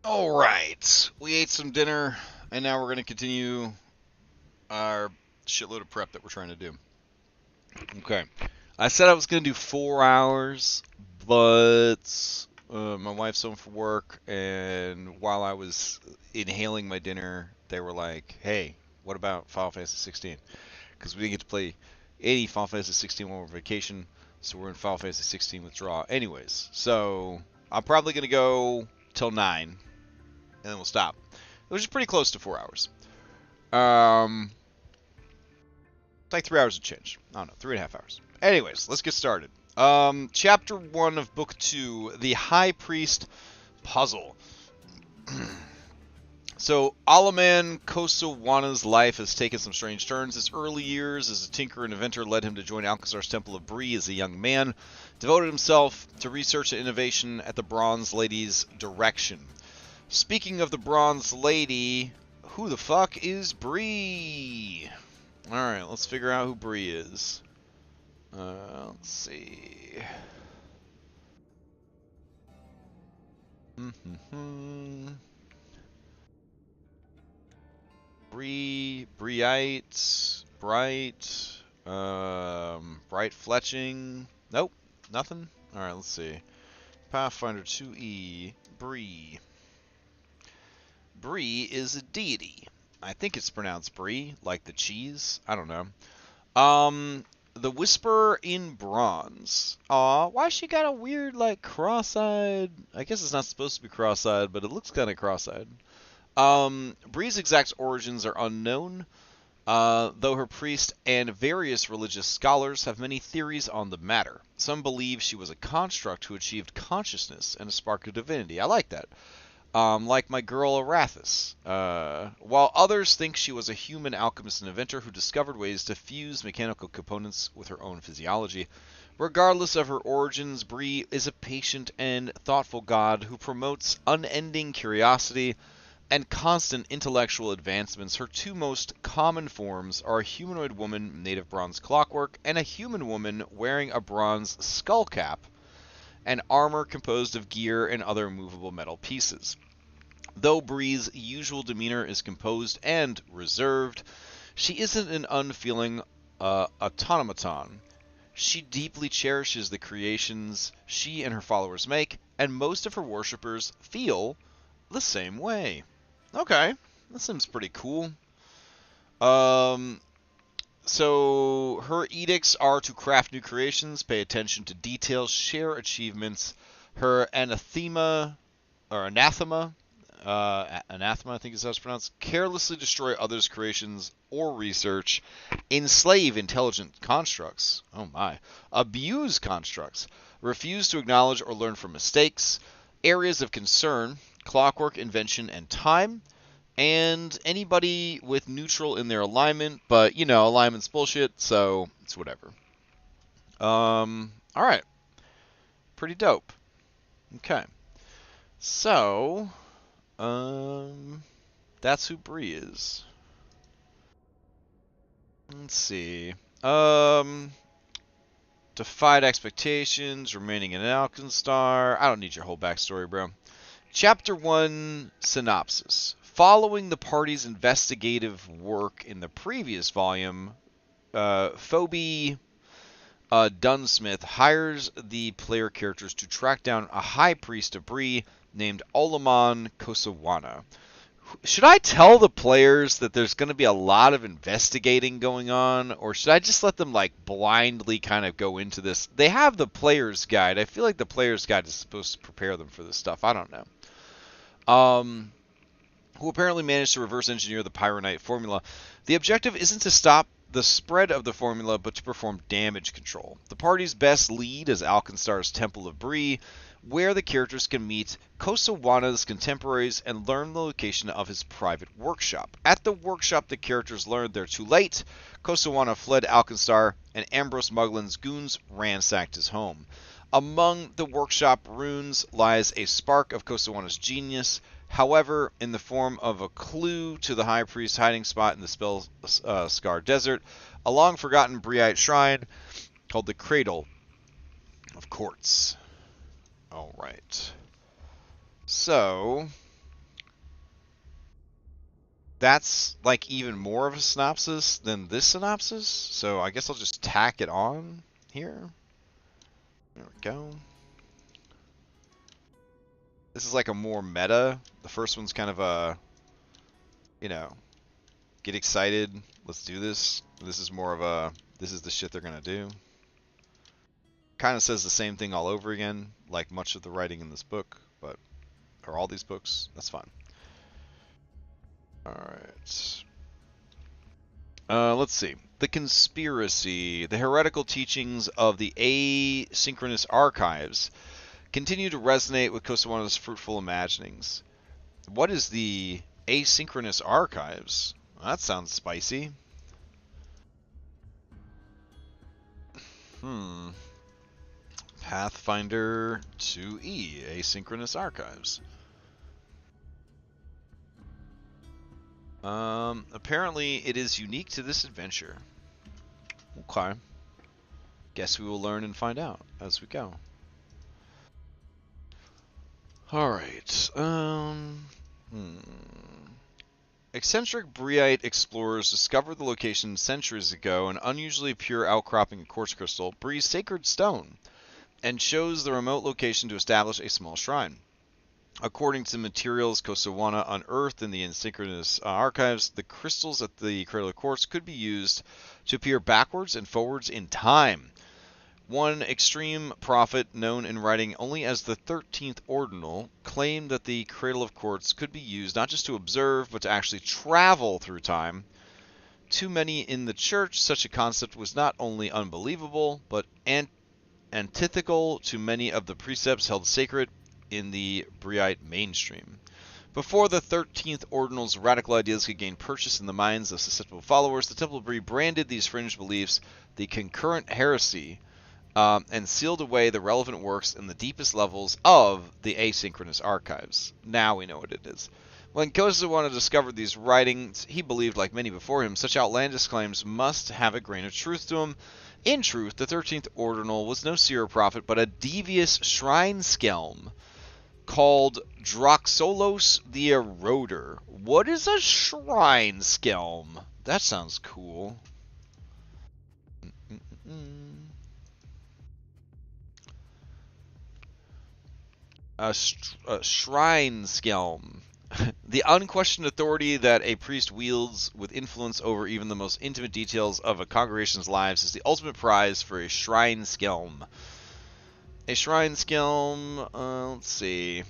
Alright, we ate some dinner, and now we're going to continue our shitload of prep that we're trying to do. Okay. I said I was going to do 4 hours, but my wife's home from work, and while I was inhaling my dinner, they were like, hey, what about Final Fantasy 16? Because we didn't get to play any Final Fantasy 16 while we're on vacation, so we're in Final Fantasy 16 withdrawal. Anyways, so I'm probably going to go till 9, and then we'll stop. Which is pretty close to 4 hours. It's like 3 hours of change. I don't know, 3.5 hours. Anyways, let's get started. Chapter 1 of Book 2, The High Priest Puzzle. So, Alaman Kosowana's life has taken some strange turns. His early years as a tinker and inventor led him to join Alkenstar's Temple of Bree as a young man, devoted himself to research and innovation at the Bronze Lady's direction. Speaking of the Bronze Lady, who the fuck is Bree? Alright, let's figure out who Bree is. Let's see. Breite, Bright, Bright Fletching. Nope, nothing. Alright, let's see. Pathfinder 2E, Bree. Bree is a deity. I think it's pronounced Brie, like the cheese. I don't know. The Whisperer in Bronze. Aw, why she got a weird, like, cross-eyed... I guess it's not supposed to be cross-eyed, but it looks kind of cross-eyed. Brie's exact origins are unknown, though her priest and various religious scholars have many theories on the matter. Some believe she was a construct who achieved consciousness and a spark of divinity. I like that. Like my girl Arathis, while others think she was a human alchemist and inventor who discovered ways to fuse mechanical components with her own physiology. Regardless of her origins, Bree is a patient and thoughtful god who promotes unending curiosity and constant intellectual advancements. Her two most common forms are a humanoid woman made of bronze clockwork and a human woman wearing a bronze skull cap and armor composed of gear and other movable metal pieces. Though Bree's usual demeanor is composed and reserved, she isn't an unfeeling automaton. She deeply cherishes the creations she and her followers make, and most of her worshippers feel the same way. Okay, that seems pretty cool. So her edicts are to craft new creations, pay attention to details, share achievements. Her anathema, anathema, I think is how it's pronounced, carelessly destroy others' creations or research, enslave intelligent constructs, oh my, abuse constructs, refuse to acknowledge or learn from mistakes, areas of concern, clockwork, invention, and time, and anybody with neutral in their alignment, but, you know, alignment's bullshit, so it's whatever. Alright. Pretty dope. Okay. So, that's who Bree is. Let's see. Defied expectations, remaining in Alkenstar. I don't need your whole backstory, bro. Chapter 1 synopsis. Following the party's investigative work in the previous volume, Phoebe Dunsmith hires the player characters to track down a high priest of Bree named Alaman Kosowana. Should I tell the players that there's going to be a lot of investigating going on, or should I just let them like blindly kind of go into this? They have the player's guide. I feel like the player's guide is supposed to prepare them for this stuff. I don't know. Who apparently managed to reverse engineer the Pyronite formula. The objective isn't to stop the spread of the formula, but to perform damage control. The party's best lead is Alkenstar's Temple of Bree, where the characters can meet Kosowana's contemporaries and learn the location of his private workshop. At the workshop, the characters learn they're too late. Kosowana fled Alkenstar, and Ambrose Muglin's goons ransacked his home. Among the workshop runes lies a spark of Kosowana's genius, however, in the form of a clue to the High Priest's hiding spot in the spell-scarred desert, a long-forgotten Breite shrine called the Cradle of Quartz. Alright. So, That's like even more of a synopsis than this synopsis, so I guess I'll just tack it on here. There we go. This is like a more meta. The first one's kind of a, you know, get excited, let's do this. This is more of a, this is the shit they're gonna do. Kind of says the same thing all over again, like much of the writing in this book, but, or all these books, that's fine. Alright. Let's see. The conspiracy. The heretical teachings of the asynchronous archives continue to resonate with Kosawana's fruitful imaginings. What is the asynchronous archives? That sounds spicy. Pathfinder 2E, asynchronous archives. Apparently it is unique to this adventure. Okay. Guess we will learn and find out as we go. Alright, Eccentric Briite explorers discovered the location centuries ago, an unusually pure outcropping of quartz crystal, Brie's sacred stone, and chose the remote location to establish a small shrine. According to materials Kosawana unearthed in the asynchronous archives, the crystals at the Cradle of Quartz could be used to peer backwards and forwards in time. One extreme prophet, known in writing only as the 13th Ordinal, claimed that the Cradle of Quartz could be used not just to observe, but to actually travel through time. To many in the church, such a concept was not only unbelievable, but antithetical to many of the precepts held sacred in the Briite mainstream. Before the 13th Ordinal's radical ideas could gain purchase in the minds of susceptible followers, the Temple of Brie branded these fringe beliefs the concurrent heresy, and sealed away the relevant works in the deepest levels of the asynchronous archives. Now we know what it is. When Kosawana discovered these writings, he believed, like many before him, such outlandish claims must have a grain of truth to them. In truth, the 13th Ordinal was no seer prophet, but a devious shrine skelm called Droxolos the Eroder. What is a shrine skelm? That sounds cool. A shrine skelm. The unquestioned authority that a priest wields with influence over even the most intimate details of a congregation's lives is the ultimate prize for a shrine skelm. A shrine skelm, let's see.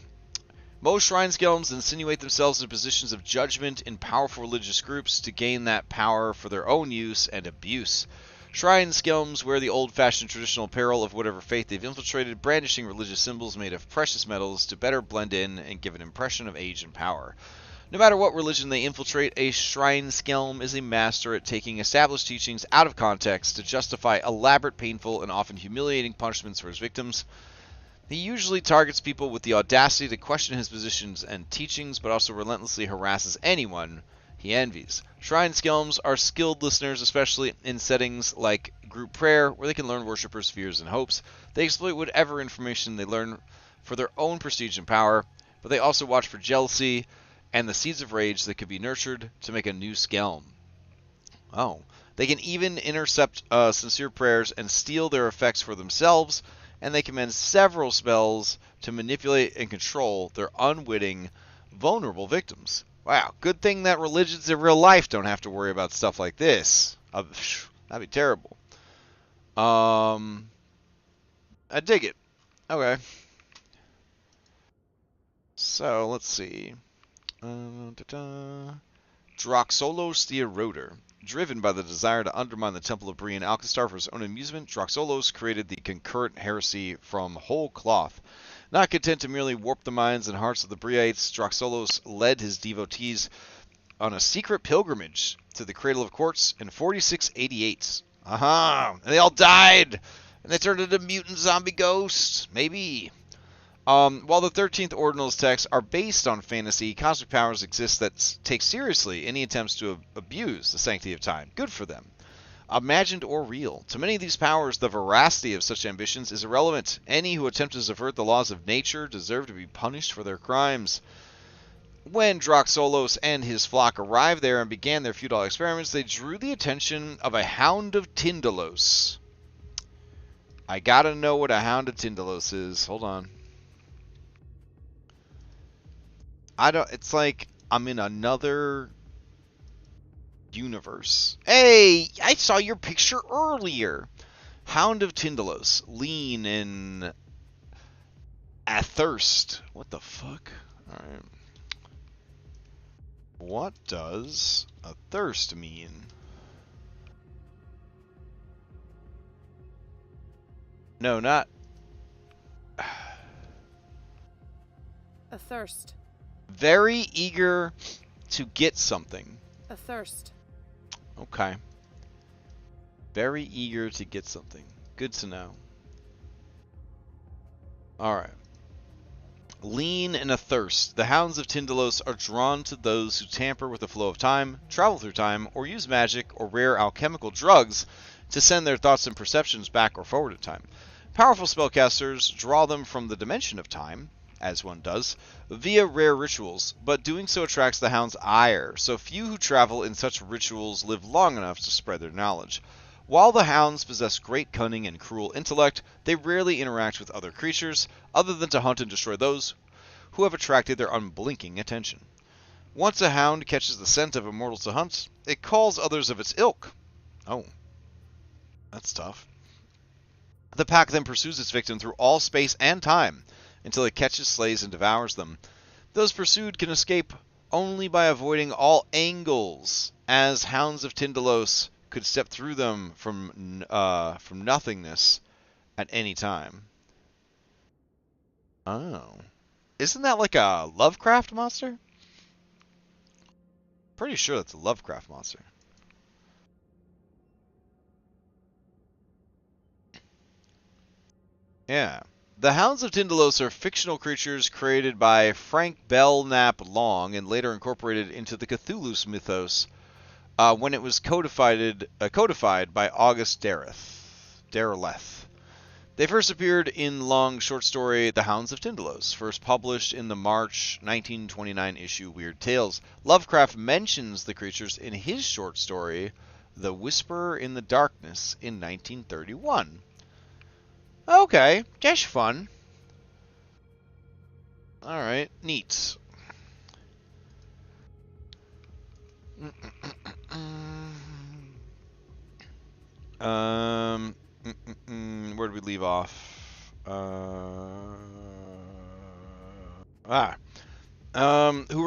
Most shrine skelms insinuate themselves in positions of judgment in powerful religious groups to gain that power for their own use and abuse. Shrine skelms wear the old-fashioned traditional apparel of whatever faith they've infiltrated, brandishing religious symbols made of precious metals to better blend in and give an impression of age and power. No matter what religion they infiltrate, a shrine skelm is a master at taking established teachings out of context to justify elaborate, painful, and often humiliating punishments for his victims. He usually targets people with the audacity to question his positions and teachings, but also relentlessly harasses anyone he envies. Shrine skelms are skilled listeners, especially in settings like group prayer, where they can learn worshippers' fears and hopes. They exploit whatever information they learn for their own prestige and power, but they also watch for jealousy and the seeds of rage that could be nurtured to make a new skelm. Oh. They can even intercept sincere prayers and steal their effects for themselves, and they command several spells to manipulate and control their unwitting, vulnerable victims. Wow, good thing that religions in real life don't have to worry about stuff like this. That'd be terrible. I dig it. Okay. So, let's see. Droxolos the Eroder. Driven by the desire to undermine the Temple of Brie and Alkenstar for his own amusement, Droxolos created the concurrent heresy from whole cloth. Not content to merely warp the minds and hearts of the Briites, Droxolos led his devotees on a secret pilgrimage to the Cradle of Quartz in 4688. And they all died! And they turned into mutant zombie ghosts! Maybe. While the 13th Ordinal's texts are based on fantasy, cosmic powers exist that take seriously any attempts to abuse the sanctity of time. Good for them. Imagined or real. To many of these powers, the veracity of such ambitions is irrelevant. Any who attempt to subvert the laws of nature deserve to be punished for their crimes. When Droxolos and his flock arrived there and began their futile experiments, they drew the attention of a Hound of Tyndalos. I gotta know what a Hound of Tyndalos is. Hold on. It's like I'm in another universe. Hey, I saw your picture earlier. Hound of Tyndalos. Lean and athirst. What the fuck? Alright. What does athirst mean? No, not... Athirst. Very eager to get something. Athirst. Okay. Very eager to get something. Good to know. Alright. Lean and athirst. The Hounds of Tyndalos are drawn to those who tamper with the flow of time, travel through time, or use magic or rare alchemical drugs to send their thoughts and perceptions back or forward in time. Powerful spellcasters draw them from the dimension of time, as one does, via rare rituals, but doing so attracts the Hound's ire, so few who travel in such rituals live long enough to spread their knowledge. While the Hounds possess great cunning and cruel intellect, they rarely interact with other creatures, other than to hunt and destroy those who have attracted their unblinking attention. Once a Hound catches the scent of a mortal to hunt, it calls others of its ilk. Oh, that's tough. The pack then pursues its victim through all space and time, until it catches, slays, and devours them. Those pursued can escape only by avoiding all angles, as Hounds of Tyndalos could step through them from nothingness at any time. Oh. Isn't that like a Lovecraft monster? Pretty sure that's a Lovecraft monster. Yeah. The Hounds of Tyndalos are fictional creatures created by Frank Belknap Long and later incorporated into the Cthulhu's mythos when it was codified by August Derleth. They first appeared in Long's short story The Hounds of Tyndalos, first published in the March 1929 issue Weird Tales. Lovecraft mentions the creatures in his short story The Whisperer in the Darkness in 1931. Okay, that's fun. Alright, neat. Where did we leave off? Who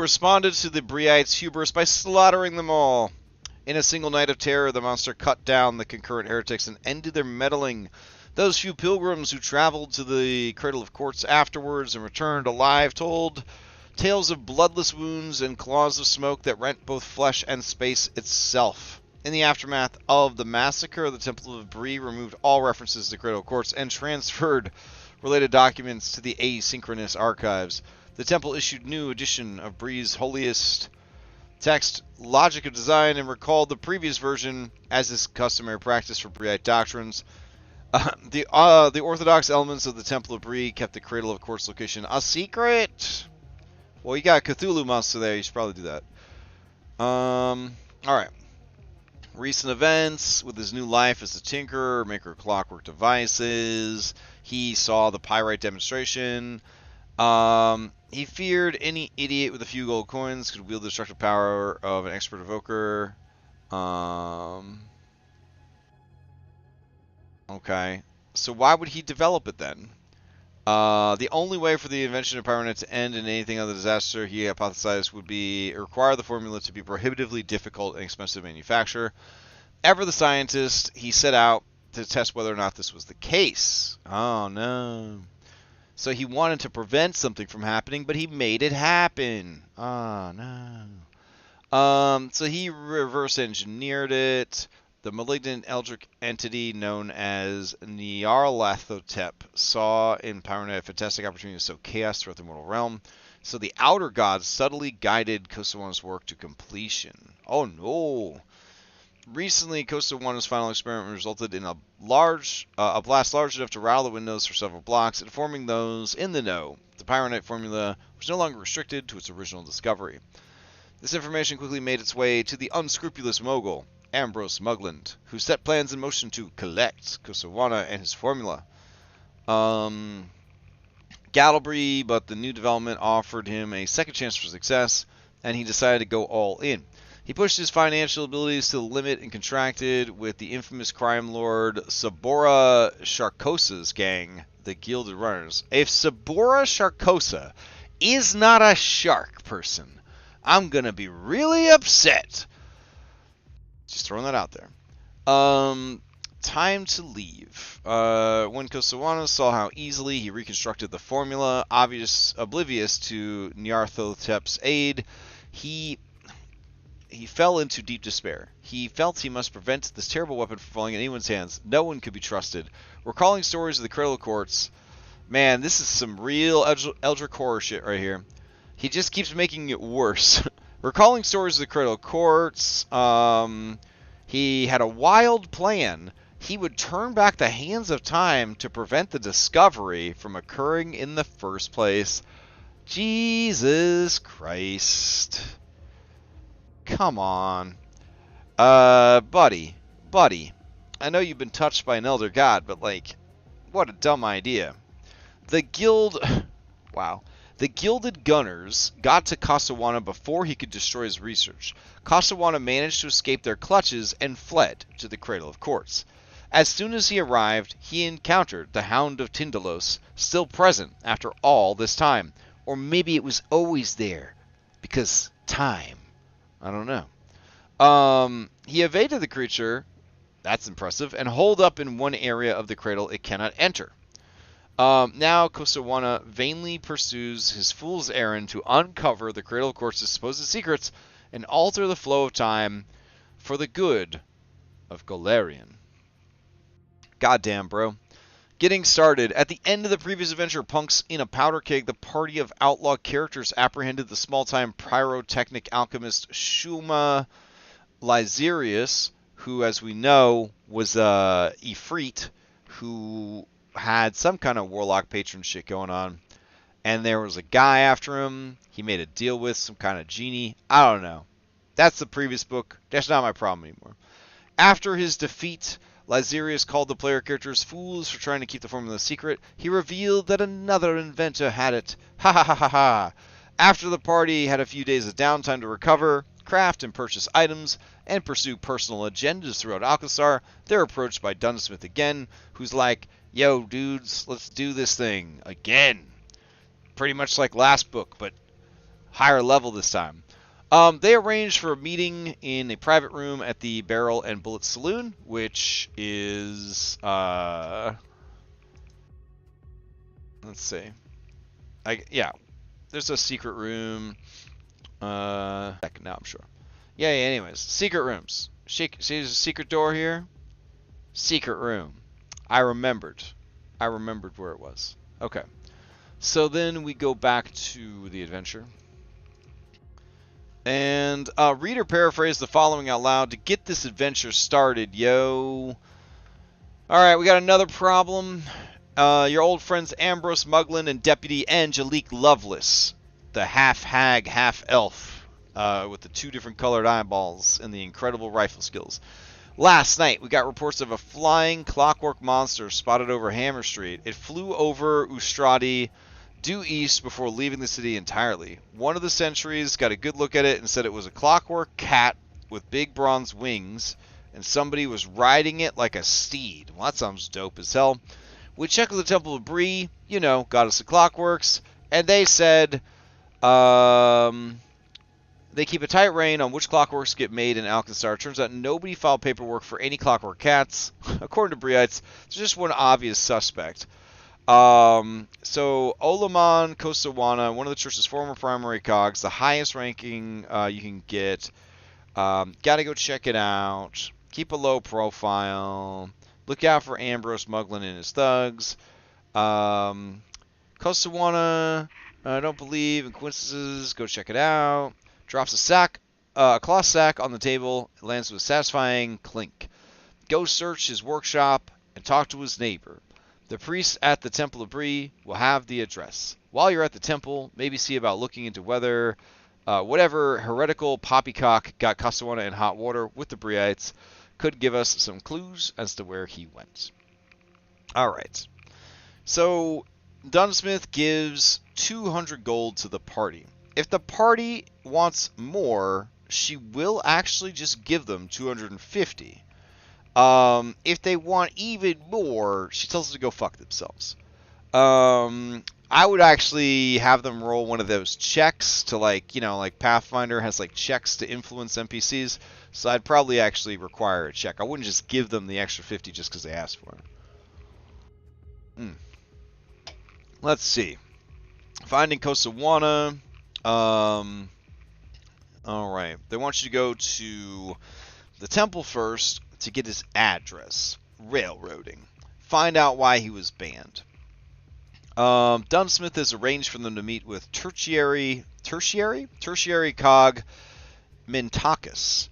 responded to the Briites' hubris by slaughtering them all. In a single night of terror, the monster cut down the concurrent heretics and ended their meddling. Those few pilgrims who traveled to the Cradle of Quartz afterwards and returned alive told tales of bloodless wounds and claws of smoke that rent both flesh and space itself. In the aftermath of the massacre, the Temple of Bree removed all references to the Cradle of Quartz and transferred related documents to the asynchronous archives. The Temple issued new edition of Bree's holiest text, Logic of Design, and recalled the previous version as is customary practice for Breeite doctrines. The orthodox elements of the Temple of Bree kept the Cradle of Quartz location a secret. Well, you got a Cthulhu monster there. You should probably do that. Alright. Recent events. With his new life as a tinkerer, maker of clockwork devices. He saw the pyrite demonstration. He feared any idiot with a few gold coins could wield the destructive power of an expert evoker. Okay. So why would he develop it then? The only way for the invention of Pyronet to end in anything other than disaster, he hypothesized, would be require the formula to be prohibitively difficult and expensive to manufacture. Ever the scientist, he set out to test whether or not this was the case. Oh no. So he wanted to prevent something from happening, but he made it happen. Oh no. So he reverse engineered it. The malignant eldritch entity known as Nyarlathotep saw in Pyronet a fantastic opportunity to sow chaos throughout the mortal realm. So the outer gods subtly guided Kosawan's work to completion. Oh no! Recently, Costa One's final experiment resulted in a blast large enough to rattle the windows for several blocks, informing those in the know the pyronite formula was no longer restricted to its original discovery. This information quickly made its way to the unscrupulous mogul, Ambrose Mugland, who set plans in motion to collect Kosawana and his formula. Gattleby, but the new development offered him a second chance for success, and he decided to go all in. He pushed his financial abilities to the limit and contracted with the infamous crime lord Sabora Sharkosa's gang, the Gilded Runners. If Sabora Sharkosa is not a shark person, I'm going to be really upset. Just throwing that out there. Time to leave. When Kosawana saw how easily he reconstructed the formula, oblivious to Nyarlathotep's aid, he fell into deep despair. He felt he must prevent this terrible weapon from falling in anyone's hands. No one could be trusted. Recalling stories of the Cradle Courts, man, this is some real Eldritch horror shit right here. He just keeps making it worse. Recalling stories of the Cradle Courts, he had a wild plan. He would turn back the hands of time to prevent the discovery from occurring in the first place. Jesus Christ. Come on. Buddy. I know you've been touched by an elder god, but, like, what a dumb idea. The Gilded Gunners got to Kosawana before he could destroy his research. Kosawana managed to escape their clutches and fled to the Cradle of Courts. As soon as he arrived, he encountered the Hound of Tindalos, still present after all this time. Or maybe it was always there, because time. I don't know. He evaded the creature, that's impressive, and holed up in one area of the cradle it cannot enter. Now Kosawana vainly pursues his fool's errand to uncover the Cradle of Courts' supposed secrets and alter the flow of time for the good of Golarion. Goddamn, bro. Getting started. At the end of the previous adventure, punks in a powder keg, the party of outlaw characters apprehended the small-time pyrotechnic alchemist Shuma Lyserius, who, as we know, was a Ifrit who had some kind of warlock patron shit going on. And there was a guy after him he made a deal with, some kind of genie. I don't know. That's the previous book. That's not my problem anymore. After his defeat, Lyserius called the player characters fools for trying to keep the formula secret. He revealed that another inventor had it. Ha ha ha ha ha. After the party had a few days of downtime to recover, craft and purchase items, and pursue personal agendas throughout Alkenstar, they're approached by Dunsmith again, who's like, yo, dudes, let's do this thing again. Pretty much like last book, but higher level this time. They arranged for a meeting in a private room at the Barrel and Bullet Saloon, which is, let's see. Yeah, there's a secret room. Now I'm sure. Yeah, anyways, secret rooms. See, there's a secret door here? Secret room. I remembered where it was. Okay. So then we go back to the adventure. And reader paraphrase the following out loud to get this adventure started, yo. Alright, we got another problem. Your old friends Ambrose Mugland and Deputy Angelique Lovelace, the half-hag, half-elf, with the two different colored eyeballs and the incredible rifle skills. Last night, we got reports of a flying clockwork monster spotted over Hammer Street. It flew over Ustradi due east before leaving the city entirely. One of the sentries got a good look at it and said it was a clockwork cat with big bronze wings, and somebody was riding it like a steed. Well, that sounds dope as hell. We checked with the Temple of Bree, you know, goddess of clockworks, and they said they keep a tight rein on which clockworks get made in Alkenstar. Turns out nobody filed paperwork for any clockwork cats. According to Breeites, there's just one obvious suspect. So Olaman Kosawana, one of the church's former primary cogs, the highest ranking you can get. Gotta go check it out. Keep a low profile. Look out for Ambrose Mugland and his thugs. Kosawana, I don't believe in coincidences. Go check it out. Drops a sack a cloth sack on the table lands with a satisfying clink. Go search his workshop and talk to his neighbor. The priest at the Temple of Bree will have the address. While you're at the temple, maybe see about looking into whether whatever heretical poppycock got Costawana in hot water with the Breeites could give us some clues as to where he went. Alright. So, Dunsmith gives 200 gold to the party. If the party wants more, she will actually just give them 250. If they want even more, she tells them to go fuck themselves. I would actually have them roll one of those checks to, like, you know, like Pathfinder has like checks to influence NPCs. So I'd probably actually require a check. I wouldn't just give them the extra 50 just because they asked for it. Let's see. Finding Costawana. Alright. They want you to go to the temple first to get his address. Railroading. Find out why he was banned. Dunsmith has arranged for them to meet with tertiary cog Mintakis,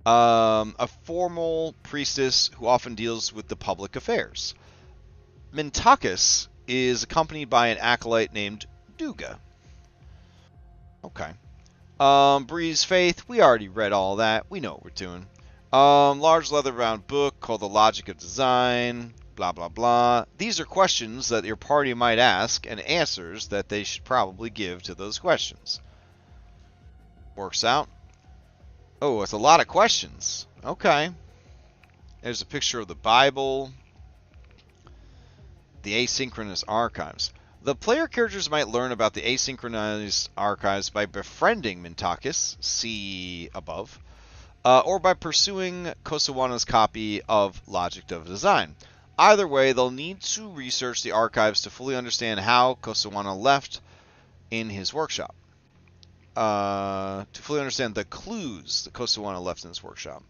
a formal priestess who often deals with the public affairs. Mintakis is accompanied by an acolyte named Duga. Okay. Bree's Faith, we already read all that. We know what we're doing. Large leather-bound book called The Logic of Design. Blah, blah, blah. These are questions that your party might ask and answers that they should probably give to those questions. Works out. Oh, it's a lot of questions. Okay. There's a picture of the Bible. The asynchronous archives. The player characters might learn about the asynchronous archives by befriending Mintakis, see above, or by pursuing Kosawana's copy of Logic of Design. Either way, they'll need to research the archives to fully understand how Costawana left in his workshop. To fully understand the clues that Costawana left in his workshop.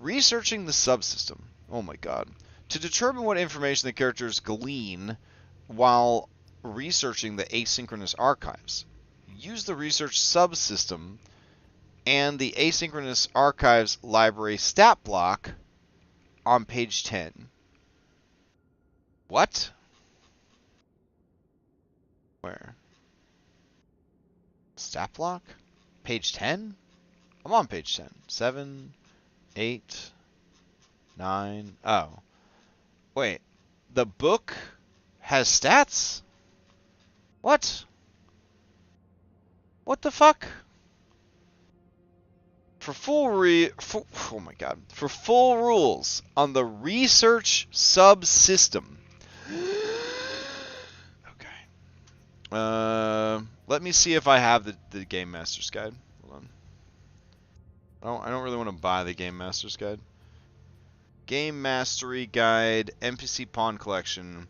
Researching the subsystem. Oh my god. To determine what information the characters glean while researching the asynchronous archives. Use the research subsystem and the asynchronous archives library stat block on page 10. What? Where? Stat block? Page 10? I'm on page 10. 7, 8, 9. Oh. Wait. The book has stats? What? What the fuck? For oh my god. For full rules on the research subsystem. Okay. Let me see if I have the Game Master's Guide. Hold on. I don't really want to buy the Game Master's Guide. Game Mastery Guide, NPC Pawn Collection,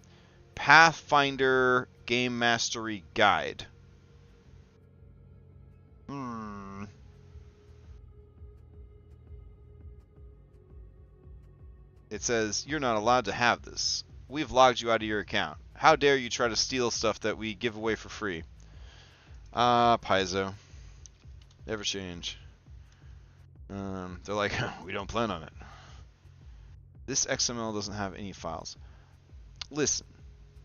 Pathfinder Game Mastery Guide. It says, you're not allowed to have this. We've logged you out of your account. How dare you try to steal stuff that we give away for free? Paizo. Never change. They're like, we don't plan on it. This XML doesn't have any files. Listen.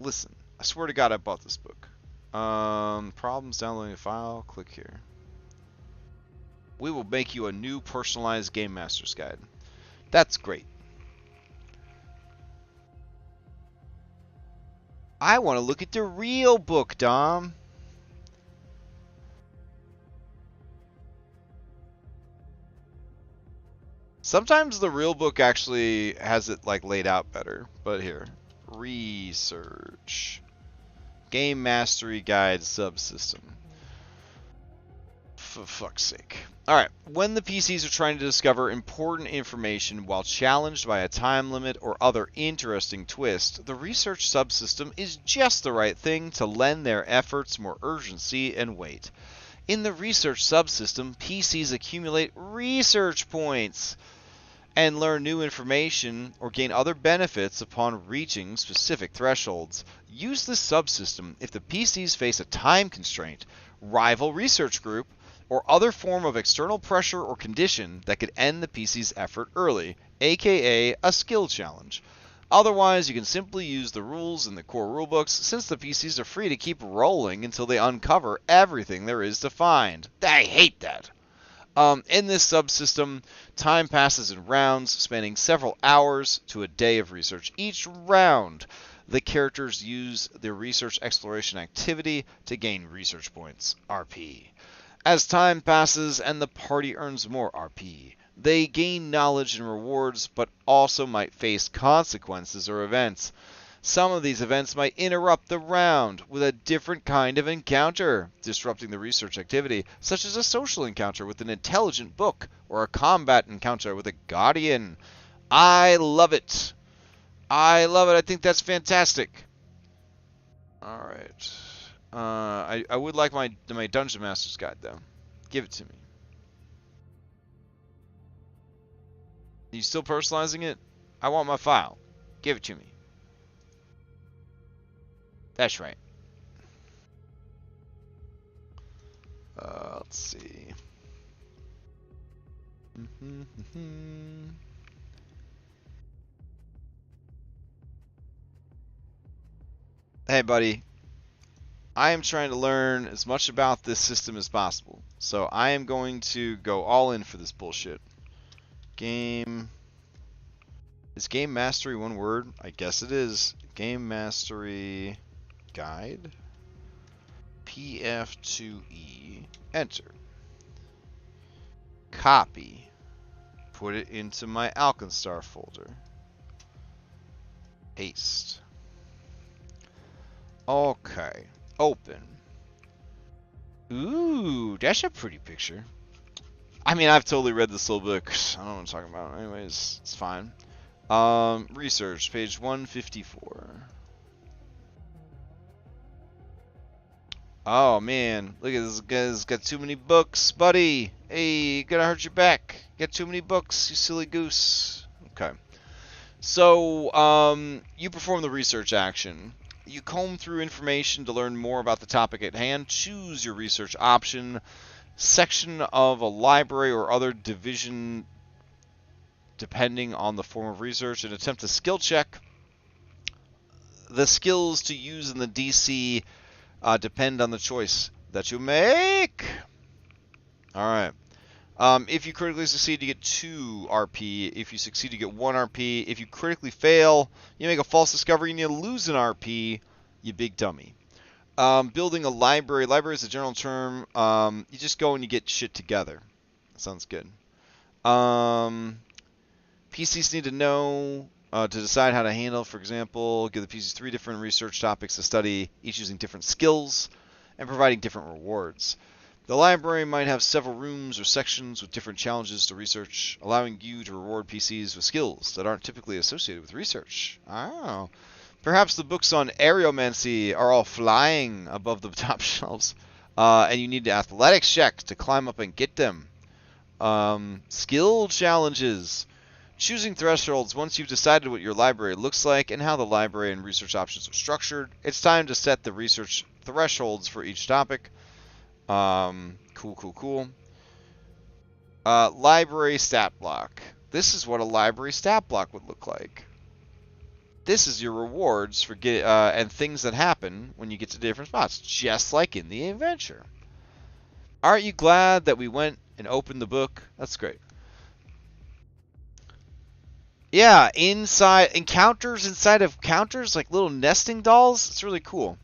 I swear to God I bought this book. Problems downloading a file? Click here. We will make you a new personalized Game Master's Guide. That's great. I want to look at the real book, Dom. Sometimes the real book actually has it like laid out better. But here, research, Game Mastery Guide subsystem. For fuck's sake. Alright, when the PCs are trying to discover important information while challenged by a time limit or other interesting twist, the research subsystem is just the right thing to lend their efforts more urgency and weight. In the research subsystem, PCs accumulate research points and learn new information or gain other benefits upon reaching specific thresholds. Use this subsystem if the PCs face a time constraint, rival research group, or other form of external pressure or condition that could end the PC's effort early, aka a skill challenge. Otherwise, you can simply use the rules in the core rulebooks, since the PCs are free to keep rolling until they uncover everything there is to find. I hate that. In this subsystem, time passes in rounds, spanning several hours to a day of research. Each round, the characters use their research exploration activity to gain research points, RP. As time passes and the party earns more RP, they gain knowledge and rewards, but also might face consequences or events. Some of these events might interrupt the round with a different kind of encounter, disrupting the research activity, such as a social encounter with an intelligent book or a combat encounter with a guardian. I love it. I love it. I think that's fantastic. All right. I would like my Dungeon Master's Guide, though. Give it to me. Are you still personalizing it? I want my file. Give it to me. That's right. Let's see. Hey, buddy. I am trying to learn as much about this system as possible. So I am going to go all in for this bullshit. Game... Is Game Mastery one word? I guess it is. Game Mastery Guide. PF2E. Enter. Copy. Put it into my Alkenstar folder. Paste. Okay. Open. Ooh, that's a pretty picture. I mean, I've totally read this little book. I don't know what I'm talking about. Anyways, it's fine. Research, page 154. Oh, man. Look at this guy's got too many books, buddy. Hey, gonna hurt your back. Got too many books, you silly goose. Okay. So, you perform the research action. You comb through information to learn more about the topic at hand. Choose your research option. Section of a library or other division depending on the form of research, and attempt a skill check. The skills to use in the DC depend on the choice that you make. Alright. If you critically succeed, you get 2 RP. If you succeed, you get 1 RP. If you critically fail, you make a false discovery and you lose an RP, you big dummy. Building a library. Library is a general term. You just go and you get shit together. That sounds good. PCs need to know to decide how to handle, for example, give the PCs 3 different research topics to study, each using different skills and providing different rewards. The library might have several rooms or sections with different challenges to research, allowing you to reward PCs with skills that aren't typically associated with research. Oh. Perhaps the books on aeromancy are all flying above the top shelves, and you need an athletics check to climb up and get them. Skill challenges. Choosing thresholds. Once you've decided what your library looks like and how the library and research options are structured, it's time to set the research thresholds for each topic. Cool. Library stat block. This is what a library stat block would look like. This is your rewards for and things that happen when you get to different spots, just like in the adventure. Aren't you glad that we went and opened the book? That's great. Yeah, encounters inside of counters, like little nesting dolls. It's really cool.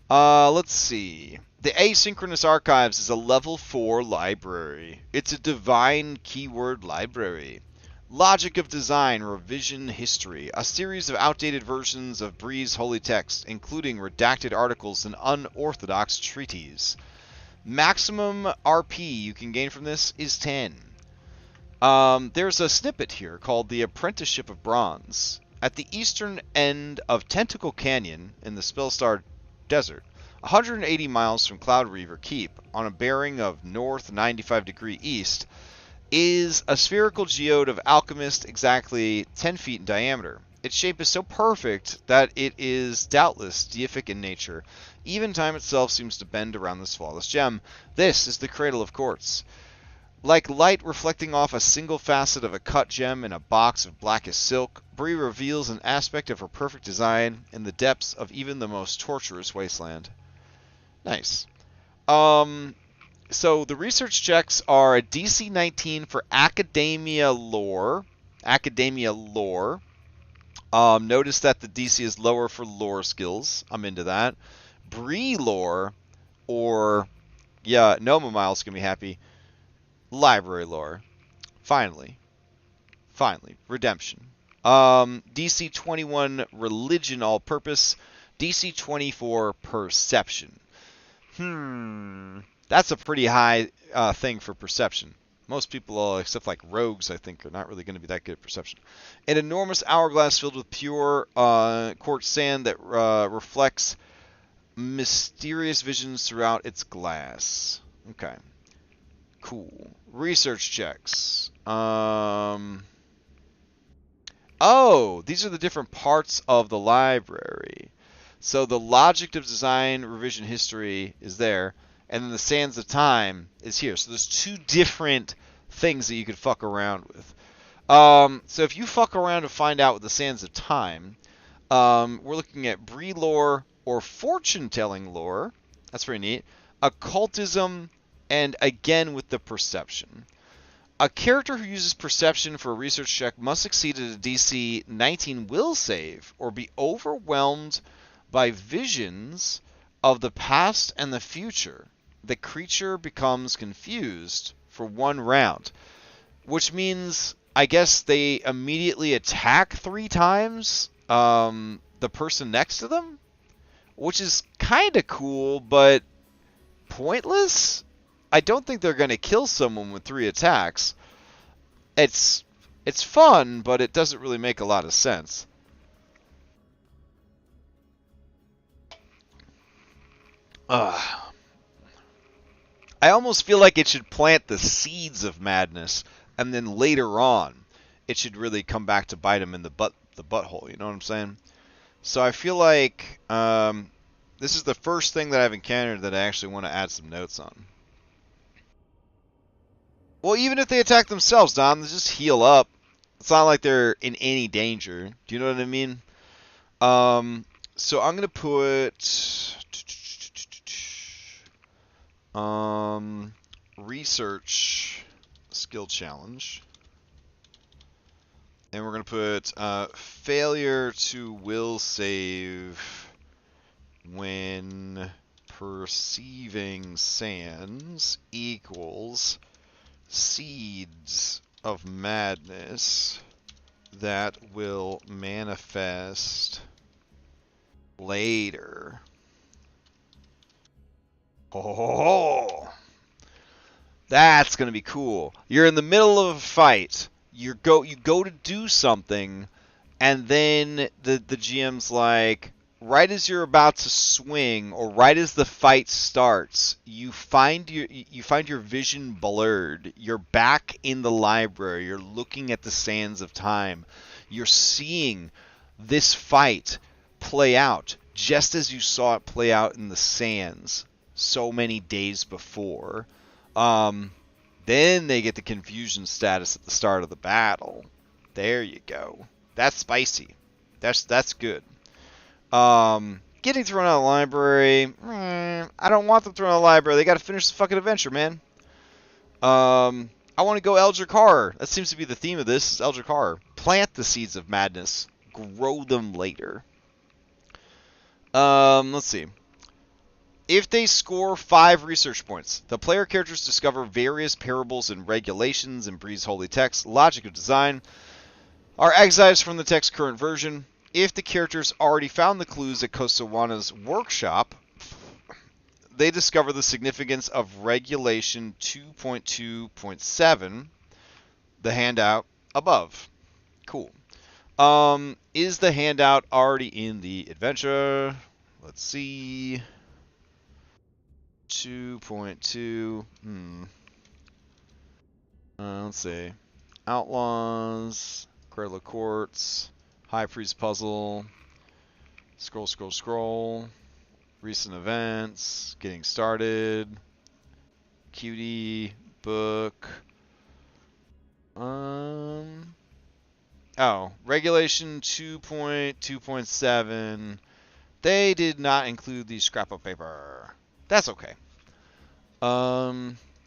Let's see. The Asynchronous Archives is a level 4 library. It's a divine keyword library. Logic of Design, Revision History, a series of outdated versions of Bree's holy text, including redacted articles and unorthodox treaties. Maximum RP you can gain from this is 10. There's a snippet here called The Apprenticeship of Bronze. At the eastern end of Tentacle Canyon in the Spellstar Desert, 180 miles from Cloud Reaver Keep, on a bearing of north 95 degree east, is a spherical geode of alchemist exactly 10 feet in diameter. Its shape is so perfect that it is doubtless deific in nature. Even time itself seems to bend around this flawless gem. This is the cradle of quartz. Like light reflecting off a single facet of a cut gem in a box of blackest silk, Bree reveals an aspect of her perfect design in the depths of even the most torturous wasteland. Nice. So the research checks are a DC 19 for academia lore. Notice that the DC is lower for lore skills. I'm into that. Bree lore, or yeah, Noma Miles can be happy. Library lore. Finally, redemption. DC 21 religion all purpose. DC 24 perception. That's a pretty high thing for perception. Most people, except like rogues, I think, are not really going to be that good at perception. An enormous hourglass filled with pure quartz sand that reflects mysterious visions throughout its glass. Okay. Cool. Research checks. Oh, these are the different parts of the library. So the logic of design, revision history is there, and then the sands of time is here. So there's two different things that you could fuck around with. So if you fuck around to find out with the sands of time, we're looking at Bree lore or fortune-telling lore. That's pretty neat. Occultism, and again with the perception. A character who uses perception for a research check must succeed at a DC 19 will save or be overwhelmed by visions of the past and the future. The creature becomes confused for 1 round, which means I guess they immediately attack 3 times the person next to them, which is kind of cool, but pointless. I don't think they're going to kill someone with 3 attacks. It's fun, but it doesn't really make a lot of sense. I almost feel like it should plant the seeds of madness, and then later on, it should really come back to bite him in the butthole. You know what I'm saying? So I feel like this is the first thing that I've encountered that I actually want to add some notes on. Well, even if they attack themselves, Dom, they just heal up. It's not like they're in any danger. Do you know what I mean? So I'm going to put research skill challenge. And we're going to put failure to will save when perceiving sands equals seeds of madness that will manifest later. Oh, that's gonna be cool. You're in the middle of a fight. You go to do something, and then the GM's like, right as you're about to swing, or right as the fight starts, you find your vision blurred. You're back in the library. You're looking at the sands of time. You're seeing this fight play out just as you saw it play out in the sands so many days before. Then they get the confusion status at the start of the battle. There you go. That's spicy. That's good. Getting thrown out of the library. I don't want them thrown out of the library. They got to finish the fucking adventure, man. I want to go Eldritch Horror. That seems to be the theme of this. Is Eldritch Horror. Plant the seeds of madness. Grow them later. Let's see. If they score 5 research points, the player characters discover various parables and regulations in Bree's holy text. Logic of design are excised from the text's current version. If the characters already found the clues at Kosawana's workshop, they discover the significance of Regulation 2.2.7, the handout above. Cool. Is the handout already in the adventure? Let's see. 2.2. Let's see. Outlaws, Cradle of Quartz, High Priest Puzzle, scroll. Recent events, getting started, cutie, book. Oh, regulation 2.2.7. They did not include the scrap of paper. That's okay.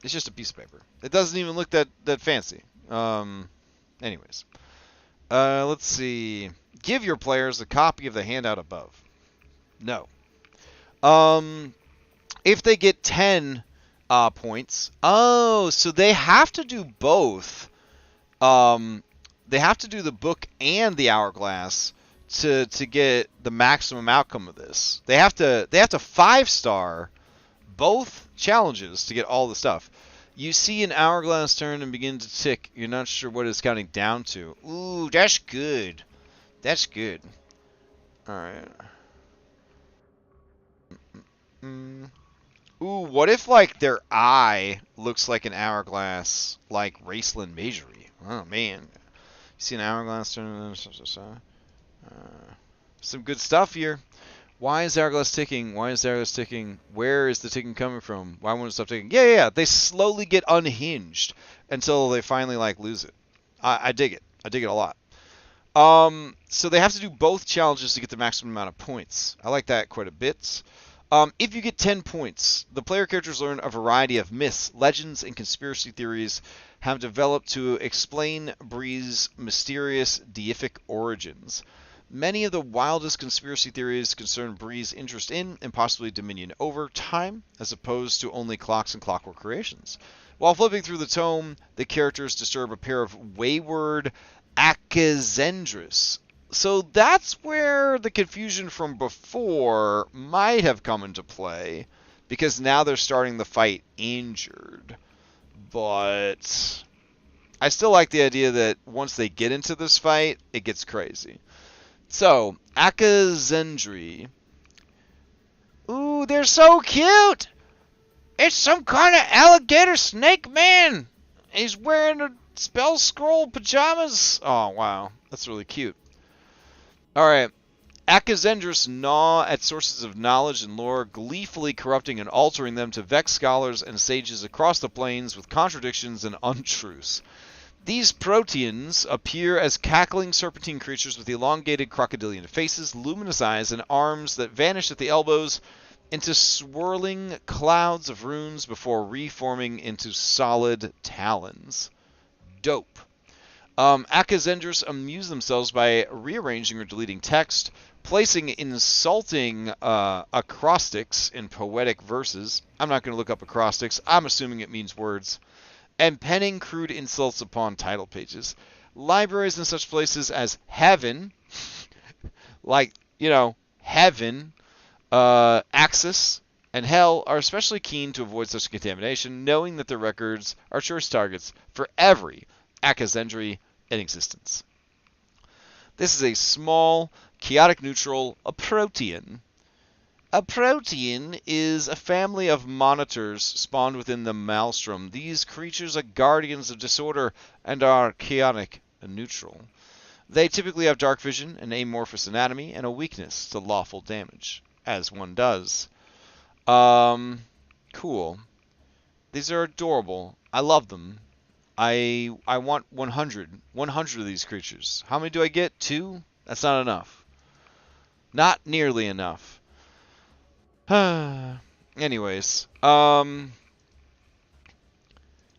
It's just a piece of paper. It doesn't even look that fancy. Anyways. Let's see. Give your players a copy of the handout above. No. If they get 10 points. Oh, so they have to do both. They have to do the book and the hourglass to get the maximum outcome of this. They have to 5-star both challenges to get all the stuff. You see an hourglass turn and begin to tick. You're not sure what it's counting down to. Ooh, that's good. That's good. Alright. Ooh, what if, like, their eye looks like an hourglass, like Raceland Majory? Oh, man. You see an hourglass turn... some good stuff here. Why is the hourglass ticking? Why is the hourglass ticking? Where is the ticking coming from? Why won't it stop ticking? Yeah. They slowly get unhinged until they finally, like, lose it. I dig it. I dig it a lot. So they have to do both challenges to get the maximum amount of points. I like that quite a bit. If you get 10 points, the player characters learn a variety of myths, legends, and conspiracy theories have developed to explain Bree's mysterious deific origins. Many of the wildest conspiracy theories concern Bree's interest in, and possibly dominion over, time, as opposed to only clocks and clockwork creations. While flipping through the tome, the characters disturb a pair of wayward Akazendris. So that's where the confusion from before might have come into play, because now they're starting the fight injured. But I still like the idea that once they get into this fight, it gets crazy. So, Akazendri. Ooh, they're so cute! It's some kind of alligator snake man! He's wearing a spell scroll pajamas! Oh, wow. That's really cute. Alright. Akazendris gnaw at sources of knowledge and lore, gleefully corrupting and altering them to vex scholars and sages across the plains with contradictions and untruths. These proteans appear as cackling serpentine creatures with elongated crocodilian faces, luminous eyes, and arms that vanish at the elbows into swirling clouds of runes before reforming into solid talons. Dope. Akazendris amuse themselves by rearranging or deleting text, placing insulting acrostics in poetic verses. I'm not going to look up acrostics. I'm assuming it means words. And penning crude insults upon title pages. Libraries in such places as Heaven, like, Heaven, Axis, and Hell are especially keen to avoid such contamination, knowing that their records are choice targets for every Akazendri in existence. This is a small, chaotic neutral, a protean. A protean is a family of monitors spawned within the maelstrom. These creatures are guardians of disorder and are chaotic and neutral. They typically have dark vision, an amorphous anatomy, and a weakness to lawful damage, as one does. Cool. These are adorable. I love them. I want 100. 100 of these creatures. How many do I get? 2? That's not enough. Not nearly enough. Anyways,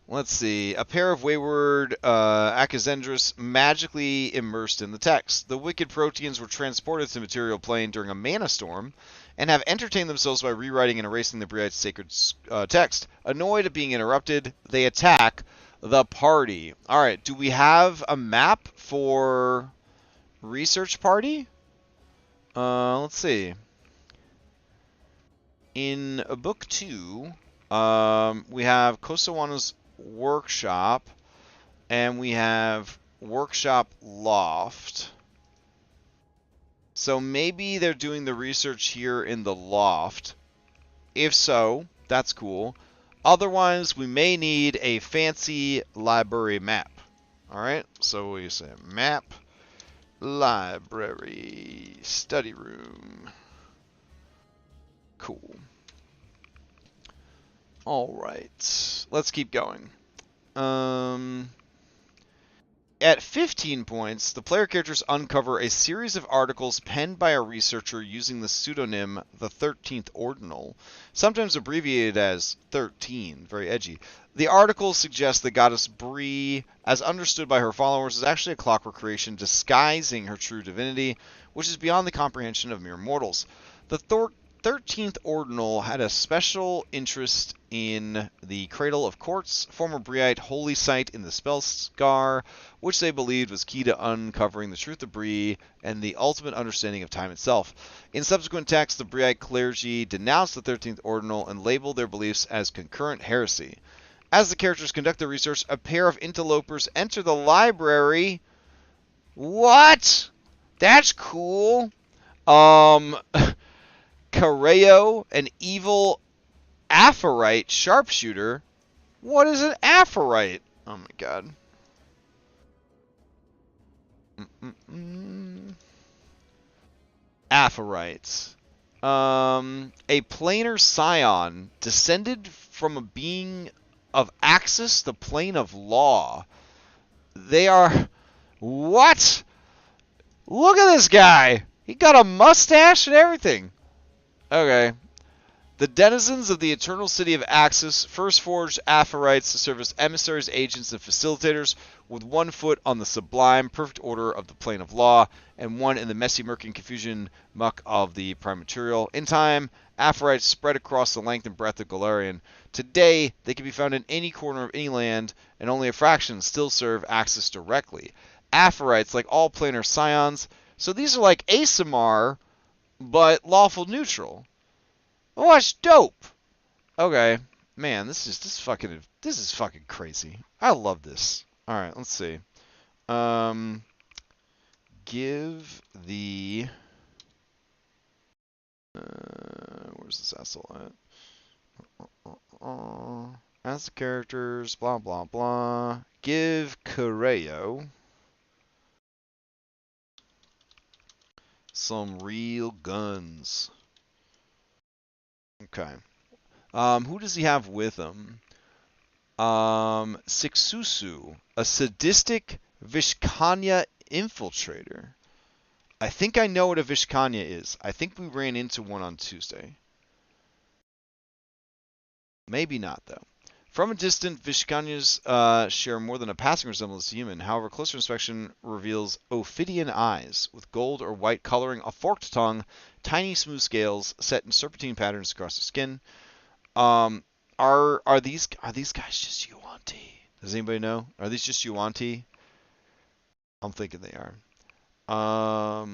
let's see. A pair of wayward Akazendris magically immersed in the text. The wicked proteans were transported to the material plane during a mana storm and have entertained themselves by rewriting and erasing the Briite's sacred text. Annoyed at being interrupted, they attack the party. Alright, do we have a map for research party? Let's see. In book 2, we have Kosawana's workshop, and we have workshop loft. So maybe they're doing the research here in the loft. If so, that's cool. Otherwise, we may need a fancy library map. Alright, so we say map, library, study room. Cool. All right. Let's keep going. At 15 points, the player characters uncover a series of articles penned by a researcher using the pseudonym the 13th Ordinal, sometimes abbreviated as 13, very edgy. The articles suggest the goddess Bree, as understood by her followers, is actually a clockwork creation disguising her true divinity, which is beyond the comprehension of mere mortals. The 13th Ordinal had a special interest in the Cradle of Quartz, former Breite holy site in the Spellscar, which they believed was key to uncovering the truth of Bree and the ultimate understanding of time itself. In subsequent texts, the Breite clergy denounced the 13th Ordinal and labeled their beliefs as concurrent heresy. As the characters conduct their research, a pair of interlopers enter the library. What? That's cool. Careo, an evil Aphorite sharpshooter. What is an Aphorite? Oh my god. Aphorites. A planar scion descended from a being of Axis, the plane of law. They are... What? Look at this guy. He got a mustache and everything. Okay. The denizens of the eternal city of Axis first forged Aphorites to serve as emissaries, agents, and facilitators, with one foot on the sublime, perfect order of the plane of law, and one in the messy, murky, and confusion muck of the prime material. In time, Aphorites spread across the length and breadth of Golarion. Today, they can be found in any corner of any land, and only a fraction still serve Axis directly. Aphorites, like all planar scions, so these are like Asimar, but lawful neutral. Oh, that's dope. Okay, man, this is fucking crazy. I love this. All right, let's see. Give the where's this asshole at? As the characters, blah blah blah. Give Careo some real guns. Okay. Who does he have with him? Sixusu, a sadistic Vishkanya infiltrator. I think I know what a Vishkanya is. I think we ran into one on Tuesday. Maybe not, though. From a distance, Vishkanyas share more than a passing resemblance to human. However, closer inspection reveals Ophidian eyes with gold or white coloring, a forked tongue, tiny smooth scales set in serpentine patterns across the skin. Are these guys just Yuan-Ti? Does anybody know? Are these just Yuan-Ti? I'm thinking they are. I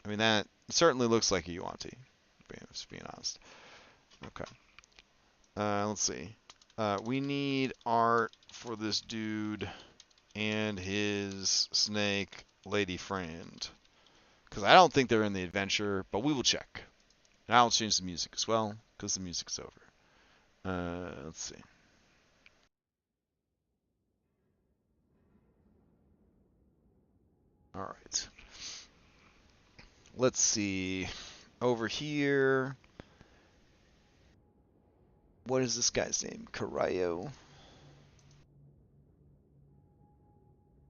mean, that certainly looks like a Yuan-Ti, just being honest. Okay. Let's see. We need art for this dude and his snake lady friend. Because I don't think they're in the adventure, but we will check. And I'll change the music as well, because the music's over. Let's see. Alright. Let's see. Over here. What is this guy's name? Careo.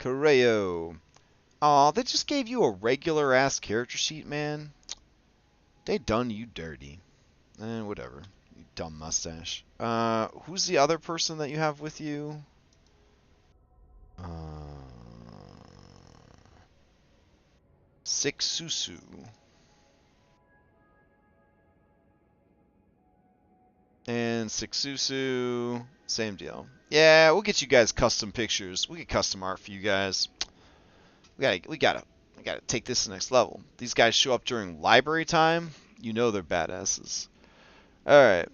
Careo. Aw, they just gave you a regular ass character sheet, man. They done you dirty. Whatever. You dumb mustache. Who's the other person that you have with you? Sixusu. And Sixusu, same deal. Yeah, we'll get you guys custom pictures. We get custom art for you guys. We gotta take this to the next level. These guys show up during library time. You know they're badasses. All right.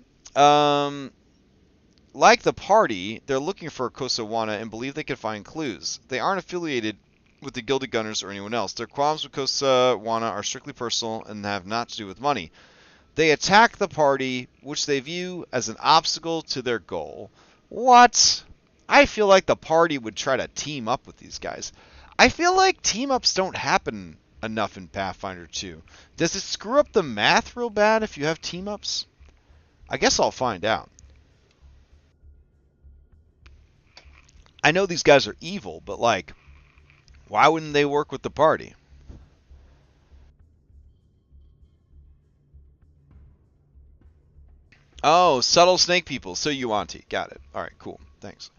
Like the party, they're looking for Kosawana and believe they can find clues. They aren't affiliated with the Gilded Gunners or anyone else. Their qualms with Kosawana are strictly personal and have not to do with money. They attack the party, which they view as an obstacle to their goal. What? I feel like the party would try to team up with these guys. I feel like team-ups don't happen enough in Pathfinder 2. Does it screw up the math real bad if you have team-ups? I guess I'll find out. I know these guys are evil, but like, why wouldn't they work with the party? Oh, subtle snake people. So Yuanti. Got it. All right, cool. Thanks.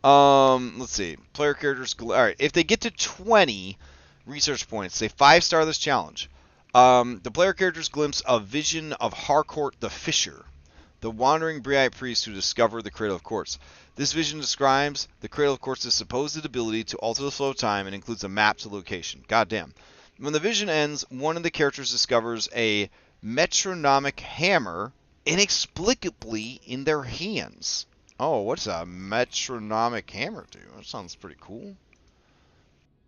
Let's see. Player characters. All right, if they get to 20 research points, say 5-star this challenge. The player characters glimpse a vision of Harcourt the Fisher, the wandering Briite priest who discovered the Cradle of Quartz. This vision describes the Cradle of Quartz's supposed ability to alter the flow of time and includes a map to location. Goddamn. When the vision ends, one of the characters discovers a metronomic hammer inexplicably in their hands. Oh, what's a metronomic hammer do? That sounds pretty cool.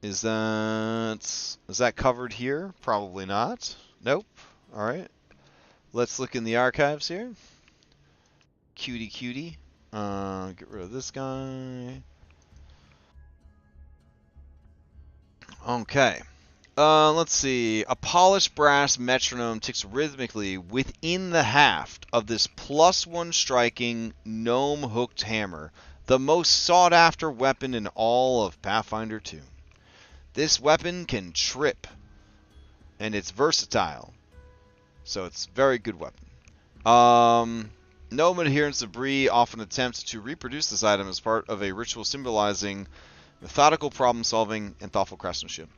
Is that covered here? Probably not. Nope. All right. Let's look in the archives here. Cutie, cutie. Get rid of this guy. Okay. Let's see. A polished brass metronome ticks rhythmically within the haft of this +1 striking gnome-hooked hammer, the most sought-after weapon in all of Pathfinder 2. This weapon can trip, and it's versatile, so it's a very good weapon. Gnome adherents of Bree often attempt to reproduce this item as part of a ritual symbolizing methodical problem-solving and thoughtful craftsmanship.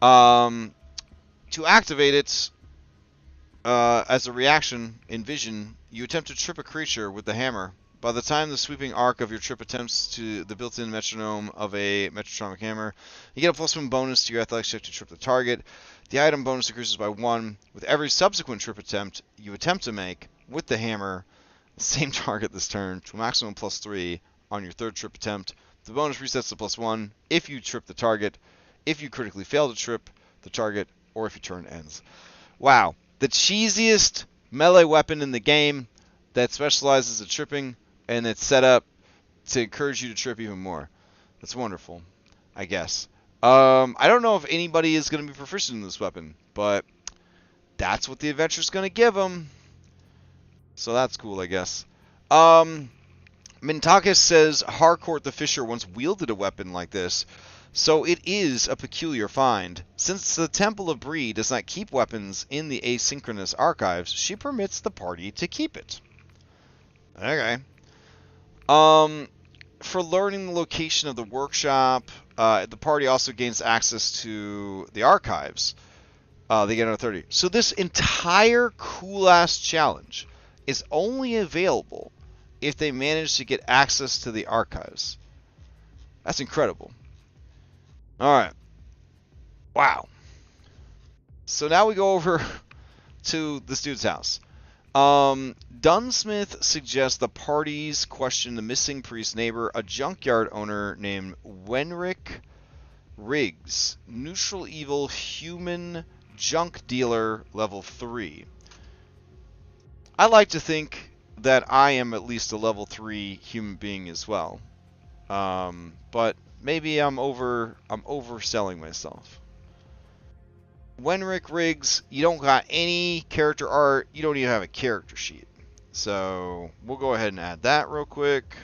To activate it, as a reaction in Vision, you attempt to trip a creature with the hammer. By the time the sweeping arc of your trip attempts to the built-in metronome of a metronomic hammer, you get a +1 bonus to your athletics check to trip the target. The item bonus increases by 1 with every subsequent trip attempt you attempt to make with the hammer, the same target this turn, to a maximum +3 on your third trip attempt. The bonus resets to +1 if you trip the target, if you critically fail to trip the target, or if your turn ends. Wow. The cheesiest melee weapon in the game that specializes in tripping, and it's set up to encourage you to trip even more. That's wonderful, I guess. I don't know if anybody is going to be proficient in this weapon, but that's what the adventure's going to give them. So that's cool, I guess. Mintakis says Harcourt the Fisher once wielded a weapon like this, so it is a peculiar find. Since the Temple of Bree does not keep weapons in the asynchronous archives, she permits the party to keep it. Okay. For learning the location of the workshop, the party also gains access to the archives. They get another 30. So this entire cool-ass challenge is only available if they manage to get access to the archives. That's incredible. Alright. Wow. So now we go over to this dude's house. Dunsmith suggests the parties question the missing priest's neighbor, a junkyard owner named Wenrick Riggs, neutral evil human junk dealer level 3. I like to think that I am at least a level 3 human being as well. But maybe I'm overselling myself. Wenrick Riggs, you don't got any character art. You don't even have a character sheet. So we'll go ahead and add that real quick.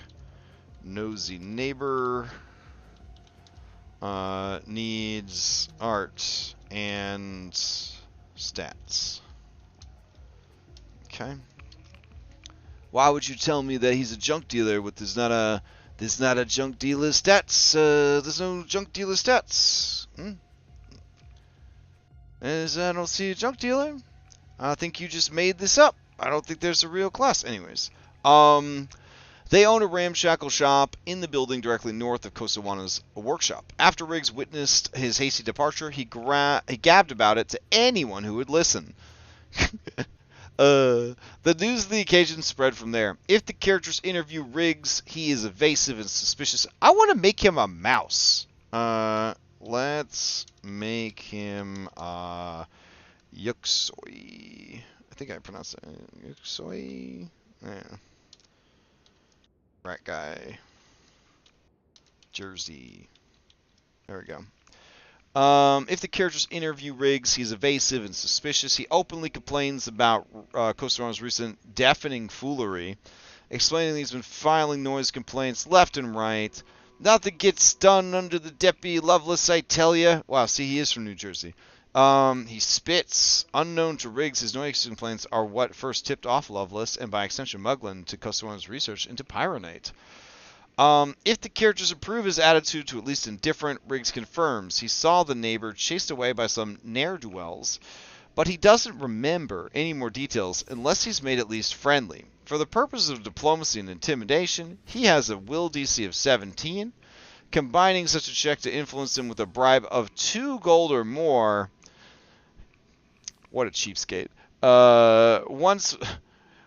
Nosy neighbor needs art and stats. Okay. Why would you tell me that he's a junk dealer with there's not a junk dealer stats? There's no junk dealer stats. I don't see a junk dealer. I think you just made this up. I don't think there's a real class. Anyways, they own a ramshackle shop in the building directly north of Kosawana's workshop. After Riggs witnessed his hasty departure, he gabbed about it to anyone who would listen. The news of the occasion spread from there. If the characters interview Riggs, he is evasive and suspicious. I want to make him a mouse. Let's make him Yuksoi. I think I pronounced it Yuksoi. Yeah. Right guy. Jersey. There we go. If the characters interview Riggs, he's evasive and suspicious. He openly complains about Costarona's recent deafening foolery, explaining that he's been filing noise complaints left and right. Nothing gets done under the Deputy Lovelace, I tell ya. Wow, see, he is from New Jersey. He spits. Unknown to Riggs, his noise complaints are what first tipped off Lovelace, and by extension Muglin, to Costarona's research into Pyronite. If the characters approve his attitude to at least indifferent, Riggs confirms he saw the neighbor chased away by some ne'er-do-wells, but he doesn't remember any more details unless he's made at least friendly. For the purposes of diplomacy and intimidation, he has a will DC of 17. Combining such a check to influence him with a bribe of 2 gold or more. What a cheapskate.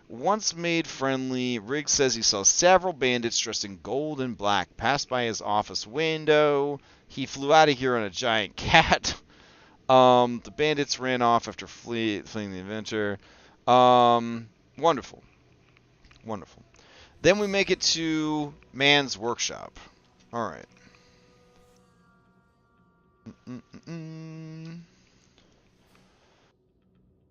Once made friendly, Riggs says he saw several bandits dressed in gold and black pass by his office window. He flew out of here on a giant cat. The bandits ran off after fleeing the adventure. Wonderful. Wonderful. Then we make it to Man's Workshop. Alright.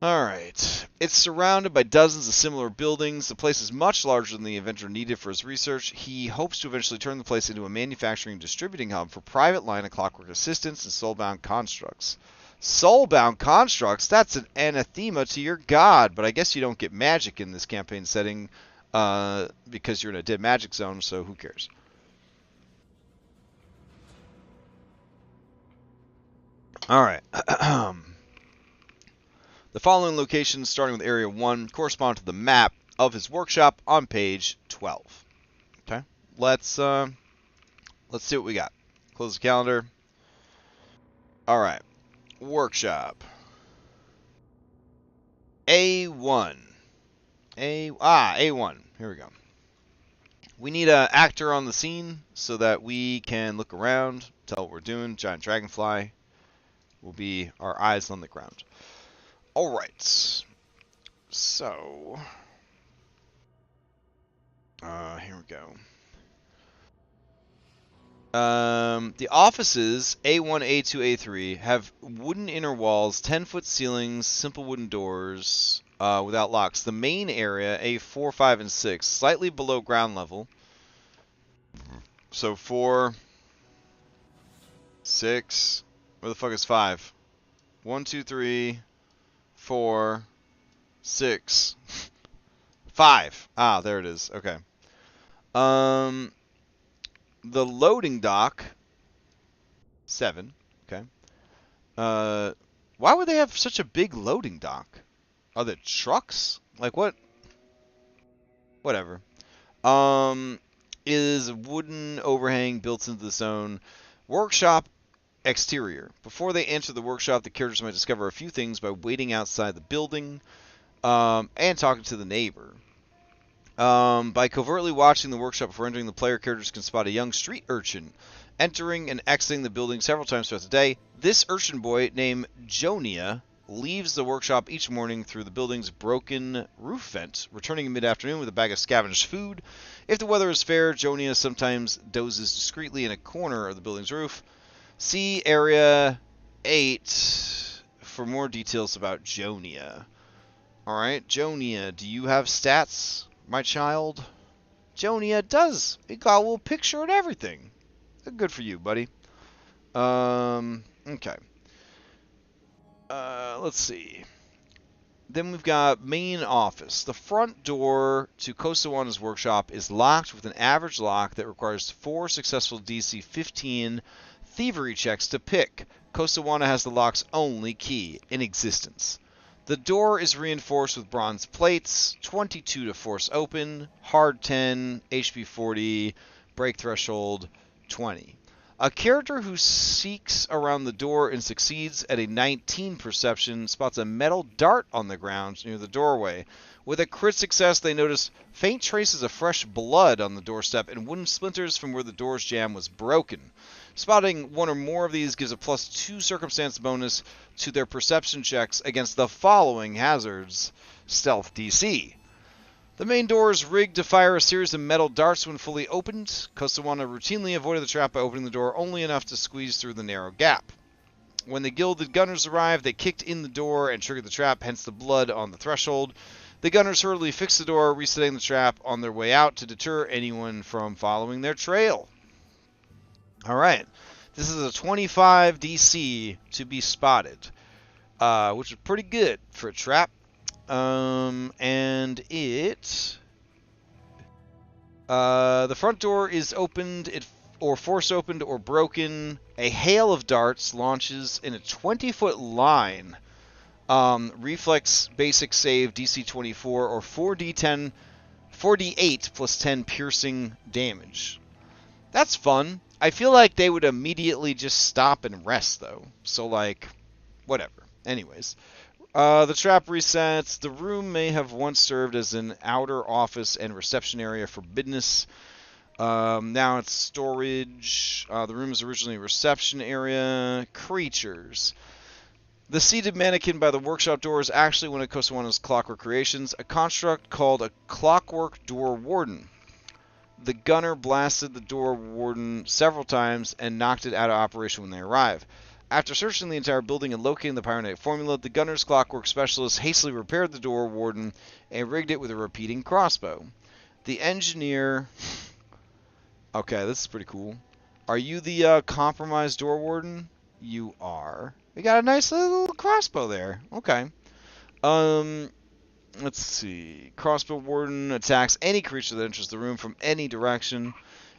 Alright. It's surrounded by dozens of similar buildings. The place is much larger than the inventor needed for his research. He hopes to eventually turn the place into a manufacturing and distributing hub for private line of clockwork assistants and soulbound constructs. Soulbound constructs? That's an anathema to your god, but I guess you don't get magic in this campaign setting because you're in a dead magic zone, so who cares? Alright. The following locations, starting with Area 1, correspond to the map of his workshop on page 12. Okay, let's see what we got. Close the calendar. Alright, workshop. A1. A1. Here we go. We need an actor on the scene so that we can look around, tell what we're doing. Giant dragonfly will be our eyes on the ground. Alright, so, here we go. The offices, A1, A2, A3, have wooden inner walls, 10-foot ceilings, simple wooden doors, without locks. The main area, A4, 5, and 6, slightly below ground level. So 4, 6, where the fuck is 5? 1, 2, 3... 4, 6, 5. Ah, there it is. Okay. The loading dock, 7. Okay. Why would they have such a big loading dock? Are there trucks? Like what? Whatever. Is a wooden overhang built into the zone. Workshop exterior. Before they enter the workshop, the characters might discover a few things by waiting outside the building and talking to the neighbor. By covertly watching the workshop before entering, the player characters can spot a young street urchin entering and exiting the building several times throughout the day. This urchin boy, named Jonia, leaves the workshop each morning through the building's broken roof vent, returning in mid-afternoon with a bag of scavenged food. If the weather is fair, Jonia sometimes dozes discreetly in a corner of the building's roof. See Area 8 for more details about Jonia. Alright, Jonia, do you have stats, my child? Jonia does. It got a little picture and everything. Good for you, buddy. Okay. Let's see. Then we've got main office. The front door to Kosawana's workshop is locked with an average lock that requires 4 successful DC 15 thievery checks to pick. Kosawana has the lock's only key in existence. The door is reinforced with bronze plates, 22 to force open, hard 10, HP 40, break threshold 20. A character who seeks around the door and succeeds at a 19 perception spots a metal dart on the ground near the doorway. With a crit success, they notice faint traces of fresh blood on the doorstep and wooden splinters from where the door's jamb was broken. Spotting one or more of these gives a +2 circumstance bonus to their perception checks against the following hazards. Stealth DC. The main door is rigged to fire a series of metal darts when fully opened. Kosawana routinely avoided the trap by opening the door only enough to squeeze through the narrow gap. When the gilded gunners arrived, they kicked in the door and triggered the trap, hence the blood on the threshold. The gunners hurriedly fixed the door, resetting the trap on their way out to deter anyone from following their trail. Alright, this is a 25 DC to be spotted, which is pretty good for a trap. And it... the front door is opened, or force opened or broken. A hail of darts launches in a 20-foot line. Reflex basic save DC 24 or 4d8 plus 10 piercing damage. That's fun. I feel like they would immediately just stop and rest though. So like, whatever. Anyways, the trap resets. The room may have once served as an outer office and reception area for business. Now it's storage. The room is originally a reception area. Creatures. The seated mannequin by the workshop door is actually one of Kosawana's clockwork creations, a construct called a clockwork door warden. The gunner blasted the door warden several times and knocked it out of operation when they arrived. After searching the entire building and locating the pyronetic formula, the gunner's clockwork specialist hastily repaired the door warden and rigged it with a repeating crossbow. The engineer... Okay, this is pretty cool. Are you the compromised door warden? You are. We got a nice little crossbow there. Okay. Let's see. Crossbow warden attacks any creature that enters the room from any direction.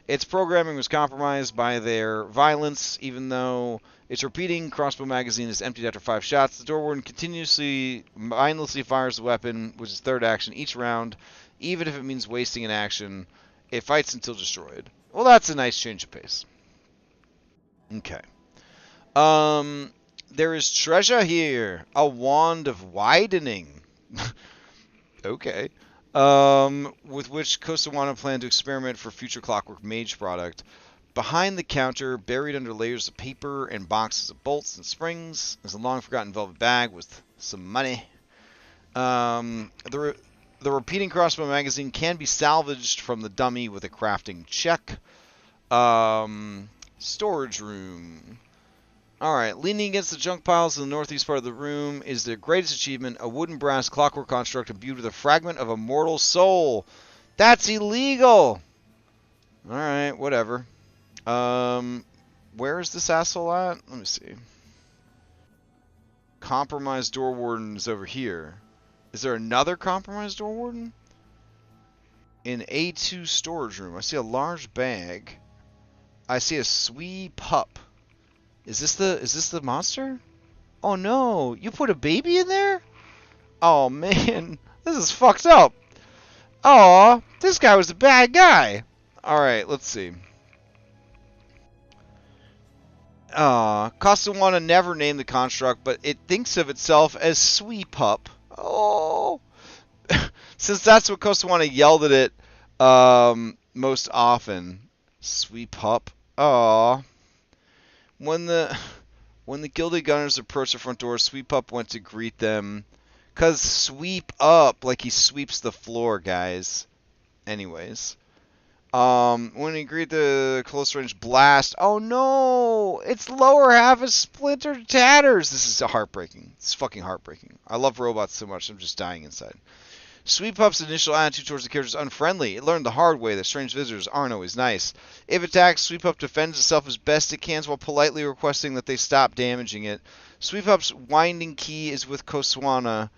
Its programming was compromised by their violence, even though its repeating crossbow magazine is emptied after 5 shots. The door warden continuously, mindlessly fires the weapon, which is third action each round, even if it means wasting an action. It fights until destroyed. Well, that's a nice change of pace. Okay. There is treasure here. A wand of widening. Okay. With which Kosawana planned to experiment for future Clockwork Mage product. Behind the counter, buried under layers of paper and boxes of bolts and springs, is a long-forgotten velvet bag with some money. The repeating crossbow magazine can be salvaged from the dummy with a crafting check. Storage room. Alright, leaning against the junk piles in the northeast part of the room is their greatest achievement, a wooden brass clockwork construct imbued with a fragment of a mortal soul. That's illegal! Alright, whatever. Where is this asshole at? Let me see. Compromised door warden is over here. Is there another compromised door warden? In A2 storage room, I see a large bag. I see a swee pup. Is this the monster? Oh no, you put a baby in there? Oh man, this is fucked up. Aw, this guy was a bad guy. Alright, let's see. Costawana never named the construct, but it thinks of itself as Swee Pup. Oh. Since that's what Costawana yelled at it most often. Swee Pup. Aw. When the Gilded Gunners approached the front door, Sweep Up went to greet them. 'Cause sweep up, like he sweeps the floor, guys. Anyways. When he greeted the close range blast, oh no! Its lower half is splintered to tatters! This is heartbreaking. It's fucking heartbreaking. I love robots so much, I'm just dying inside. Sweep Up's initial attitude towards the character is unfriendly. It learned the hard way that strange visitors aren't always nice. If attacked, Sweep Up defends itself as best it can while politely requesting that they stop damaging it. Sweep Up's winding key is with Kosawana.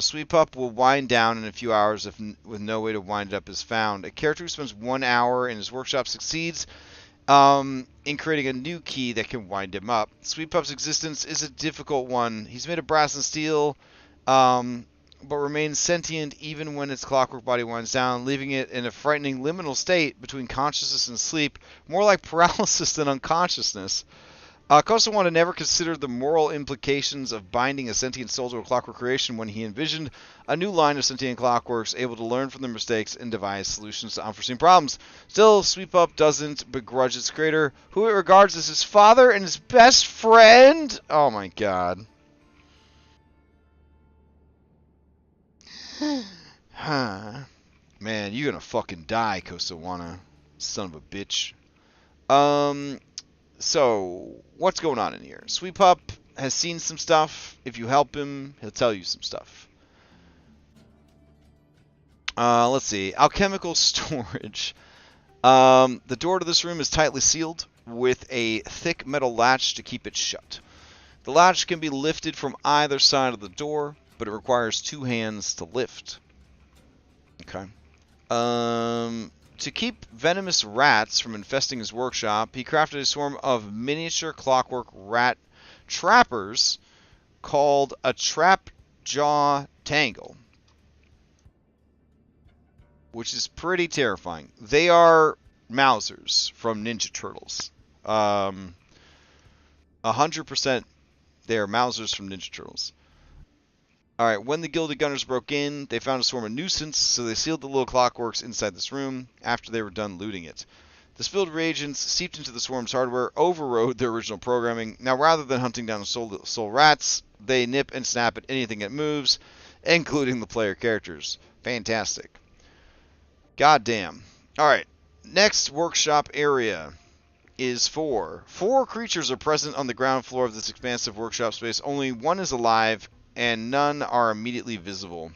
Sweep Up will wind down in a few hours if with no way to wind it up is found. A character who spends 1 hour in his workshop succeeds in creating a new key that can wind him up. Sweep Up's existence is a difficult one. He's made of brass and steel, but remains sentient even when its clockwork body winds down, leaving it in a frightening liminal state between consciousness and sleep, more like paralysis than unconsciousness. Kosawana never considered the moral implications of binding a sentient soul to a clockwork creation when he envisioned a new line of sentient clockworks able to learn from their mistakes and devise solutions to unforeseen problems. Still, Sweep Up doesn't begrudge its creator, who it regards as his father and his best friend. Oh my god. Man, you're gonna fucking die, Kosawana. Son of a bitch. So, what's going on in here? Sweet Pup has seen some stuff. If you help him, he'll tell you some stuff. Let's see. Alchemical storage. The door to this room is tightly sealed with a thick metal latch to keep it shut. The latch can be lifted from either side of the door, but it requires 2 hands to lift. Okay. To keep venomous rats from infesting his workshop, he crafted a swarm of miniature clockwork rat trappers called a trap jaw tangle, which is pretty terrifying. They are Mousers from Ninja Turtles. 100% they are Mousers from Ninja Turtles. Alright, when the Gilded Gunners broke in, they found a swarm of nuisance, so they sealed the little clockworks inside this room after they were done looting it. The spilled reagents seeped into the swarm's hardware, overrode their original programming. Now, rather than hunting down soul rats, they nip and snap at anything that moves, including the player characters. Fantastic. Goddamn. Alright, next workshop area is 4. 4 creatures are present on the ground floor of this expansive workshop space. Only one is alive, and none are immediately visible.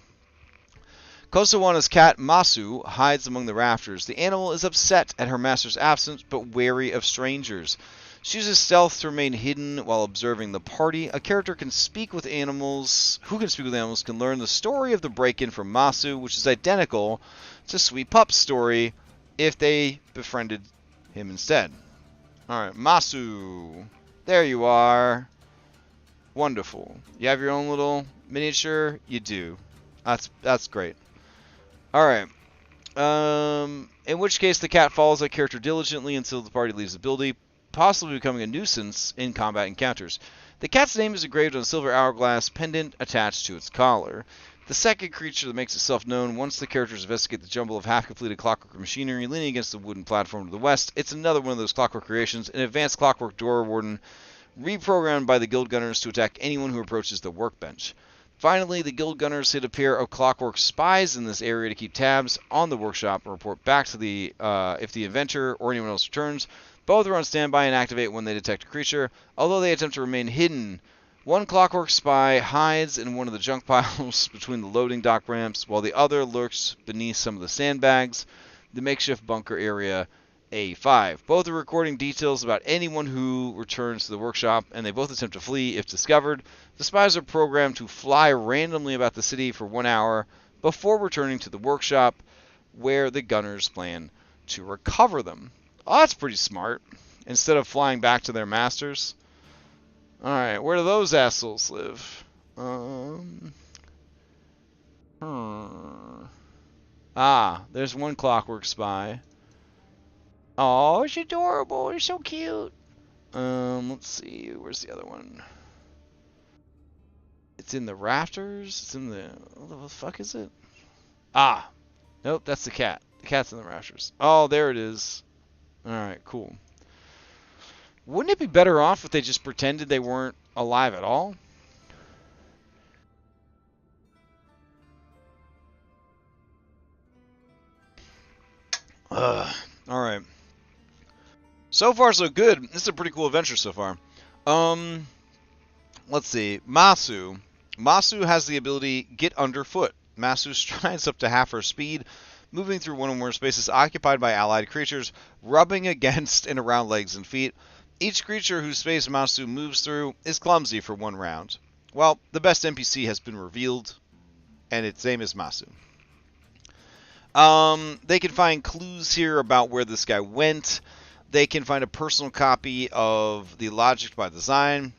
Kosawana's cat, Masu, hides among the rafters. The animal is upset at her master's absence, but wary of strangers. She uses stealth to remain hidden while observing the party. A character can speak with animals. Who can speak with animals can learn the story of the break-in from Masu, which is identical to Sweet Pup's story if they befriended him instead. Alright, Masu. There you are. Wonderful. You have your own little miniature? You do. That's great. Alright. In which case the cat follows that character diligently until the party leaves the building, possibly becoming a nuisance in combat encounters. The cat's name is engraved on a silver hourglass pendant attached to its collar. The second creature that makes itself known once the characters investigate the jumble of half-completed clockwork machinery leaning against the wooden platform to the west. It's another one of those clockwork creations, an advanced clockwork door warden reprogrammed by the Guild Gunners to attack anyone who approaches the workbench. Finally, the Guild Gunners hit a pair of clockwork spies in this area to keep tabs on the workshop and report back to the if the inventor or anyone else returns. Both are on standby and activate when they detect a creature, although they attempt to remain hidden. One clockwork spy hides in one of the junk piles between the loading dock ramps, while the other lurks beneath some of the sandbags, the makeshift bunker area A5. Both are recording details about anyone who returns to the workshop, and they both attempt to flee if discovered. The spies are programmed to fly randomly about the city for 1 hour before returning to the workshop, where the gunners plan to recover them. Oh, that's pretty smart. Instead of flying back to their masters. Alright, where do those assholes live? Ah, there's one clockwork spy. Oh, it's adorable. It's so cute. Let's see. Where's the other one? It's in the rafters. It's in the... What the fuck is it? Ah. Nope, that's the cat. The cat's in the rafters. Oh, there it is. Alright, cool. Wouldn't it be better off if they just pretended they weren't alive at all? Alright. So far, so good. This is a pretty cool adventure so far. Let's see. Masu. Masu has the ability Get Underfoot. Masu strides up to half her speed, moving through one or more spaces occupied by allied creatures, rubbing against and around legs and feet. Each creature whose space Masu moves through is clumsy for 1 round. Well, the best NPC has been revealed, and its name is Masu. They can find clues here about where this guy went. They can find a personal copy of the Logic by Design.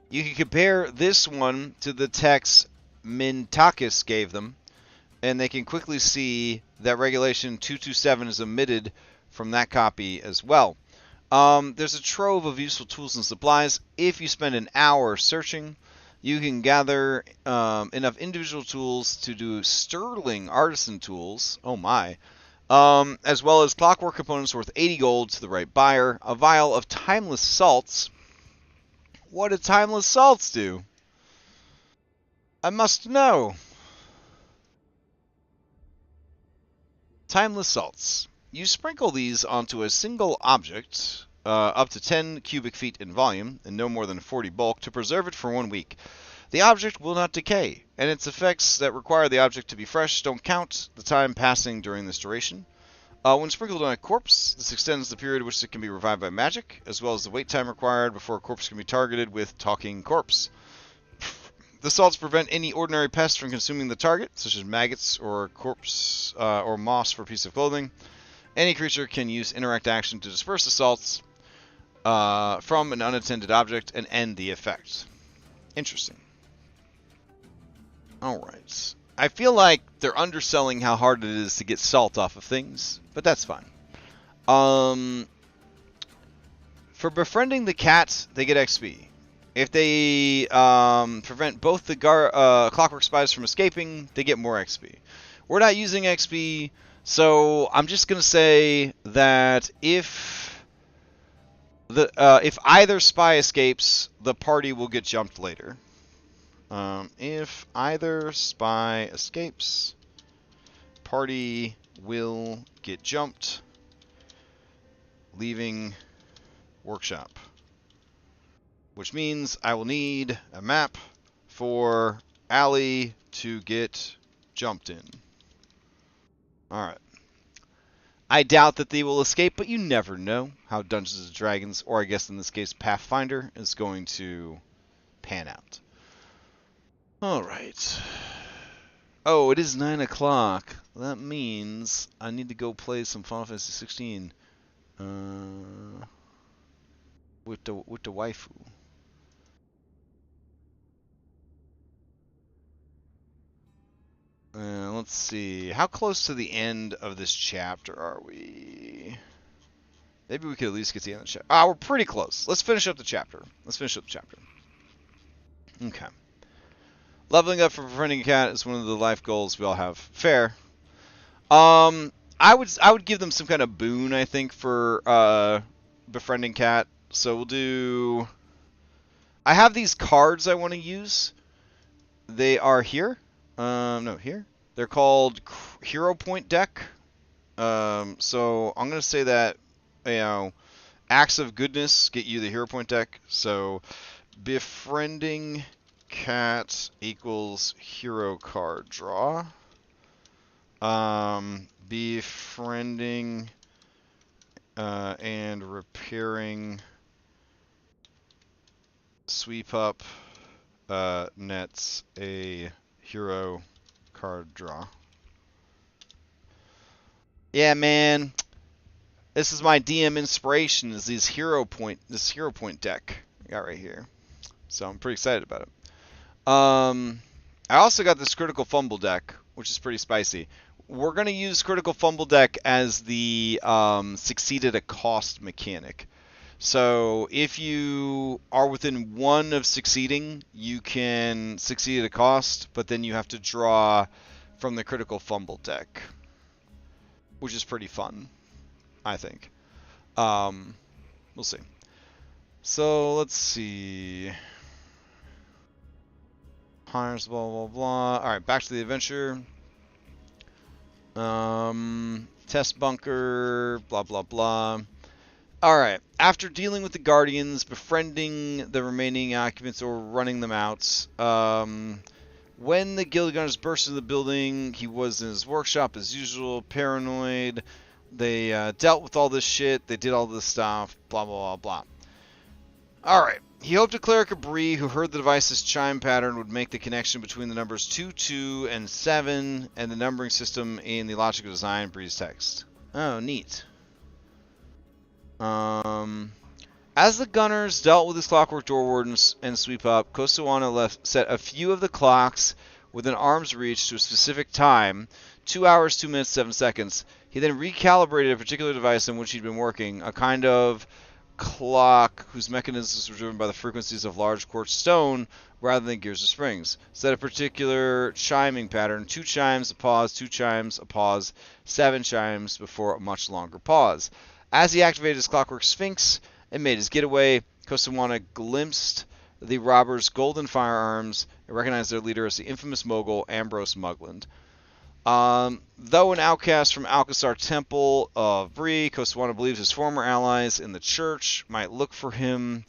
You can compare this one to the text Mintakis gave them, and they can quickly see that Regulation 227 is omitted from that copy as well. There's a trove of useful tools and supplies. If you spend an hour searching, you can gather enough individual tools to do sterling artisan tools. Oh my. As well as clockwork components worth 80 gold to the right buyer. A vial of timeless salts. What do timeless salts do? I must know. Timeless salts. You sprinkle these onto a single object, up to 10 cubic feet in volume and no more than 40 bulk, to preserve it for 1 week. The object will not decay, and its effects that require the object to be fresh don't count the time passing during this duration. When sprinkled on a corpse, this extends the period which it can be revived by magic, as well as the wait time required before a corpse can be targeted with Talking Corpse. The salts prevent any ordinary pest from consuming the target, such as maggots or corpse or moss for a piece of clothing. Any creature can use interact action to disperse the salts from an unattended object and end the effect. Interesting. Alright. I feel like they're underselling how hard it is to get salt off of things, but that's fine. For befriending the cat, they get XP. If they prevent both the clockwork spies from escaping, they get more XP. We're not using XP, so I'm just going to say that if either spy escapes, the party will get jumped later. If either spy escapes, party will get jumped, leaving workshop. Which means I will need a map for Allie to get jumped in. Alright. I doubt that they will escape, but you never know how Dungeons & Dragons, or I guess in this case Pathfinder, is going to pan out. Alright. Oh, it is 9 o'clock. That means I need to go play some Final Fantasy 16 with the waifu. Let's see. How close to the end of this chapter are we? Maybe we could at least get to the end of the chapter. Ah, we're pretty close. Let's finish up the chapter. Okay. Leveling up for befriending a cat is one of the life goals we all have. Fair. I would give them some kind of boon, I think, for befriending cat. So we'll do... I have these cards I want to use. They are here. No, here. They're called Hero Point deck. So I'm going to say that, Acts of Goodness get you the Hero Point deck. So befriending cat equals hero card draw. Befriending and repairing sweep up nets a hero card draw. Yeah, man. This is my DM inspiration, is this hero point deck I got right here. So I'm pretty excited about it. I also got this critical fumble deck, which is pretty spicy. We're going to use critical fumble deck as the succeed at a cost mechanic. So if you are within 1 of succeeding, you can succeed at a cost, but then you have to draw from the critical fumble deck, which is pretty fun, I think. We'll see. So let's see. Hires, blah, blah, blah. Alright, back to the adventure. Test bunker, blah, blah, blah. Alright, after dealing with the Guardians, befriending the remaining occupants or running them out, when the guild gunners burst into the building, he was in his workshop as usual, paranoid. They dealt with all this shit, they did all this stuff, blah, blah, blah, blah. Alright, he hoped a cleric of Bree who heard the device's chime pattern would make the connection between the numbers 2, 2, and 7, and the numbering system in the logical design of Bree's text. Oh, neat. As the gunners dealt with his clockwork door wardens and sweep up, Kosawana set a few of the clocks within arm's reach to a specific time, 2 hours, 2 minutes, 7 seconds. He then recalibrated a particular device on which he'd been working, a kind of clock whose mechanisms were driven by the frequencies of large quartz stone rather than gears or springs. Set a particular chiming pattern, 2 chimes, a pause, 2 chimes, a pause, 7 chimes before a much longer pause. As he activated his clockwork sphinx and made his getaway, Kosawana glimpsed the robbers' golden firearms and recognized their leader as the infamous mogul Ambrose Mugland. Though an outcast from Alkenstar Temple of Bree, Koswana believes his former allies in the church might look for him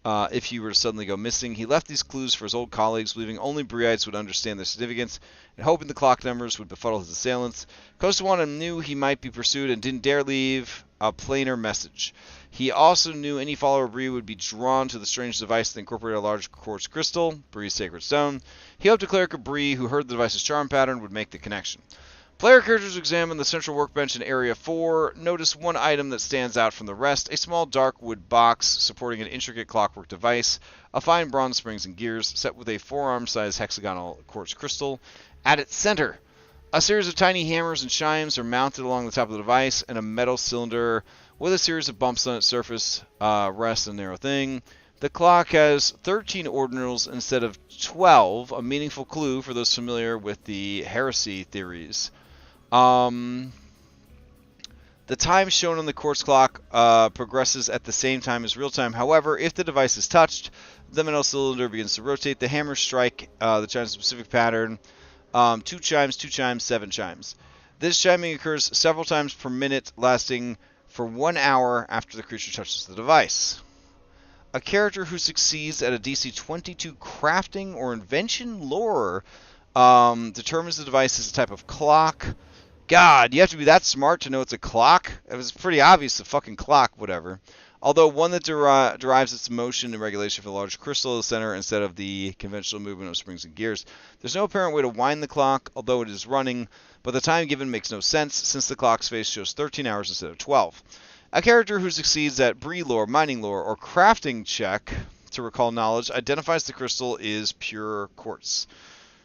if he were to suddenly go missing. He left these clues for his old colleagues, believing only Breeites would understand their significance, and hoping the clock numbers would befuddle his assailants. Koswana knew he might be pursued and didn't dare leave a plainer message. He also knew any follower of Bree would be drawn to the strange device that incorporated a large quartz crystal, Bree's sacred stone. He hoped a cleric of Bree who heard the device's charm pattern would make the connection. Player characters who examine the central workbench in Area 4 notice one item that stands out from the rest, a small dark wood box supporting an intricate clockwork device, a fine bronze springs and gears, set with a forearm-sized hexagonal quartz crystal. At its center, a series of tiny hammers and chimes are mounted along the top of the device, and a metal cylinder with a series of bumps on its surface rests a narrow thing. The clock has 13 ordinals instead of 12, a meaningful clue for those familiar with the heresy theories. The time shown on the quartz clock progresses at the same time as real time. However, if the device is touched, the metal cylinder begins to rotate. The hammers strike the chime's specific pattern. 2 chimes, 2 chimes, 7 chimes. This chiming occurs several times per minute, lasting for 1 hour after the creature touches the device. A character who succeeds at a DC 22 crafting or invention lore determines the device is a type of clock. God, you have to be that smart to know it's a clock? It was pretty obvious, a fucking clock, whatever. Although one that derives its motion and regulation from the large crystal at the center instead of the conventional movement of springs and gears. There's no apparent way to wind the clock, although it is running, but the time given makes no sense since the clock's face shows 13 hours instead of 12. A character who succeeds at Bree lore, mining lore, or crafting check to recall knowledge identifies the crystal is pure quartz.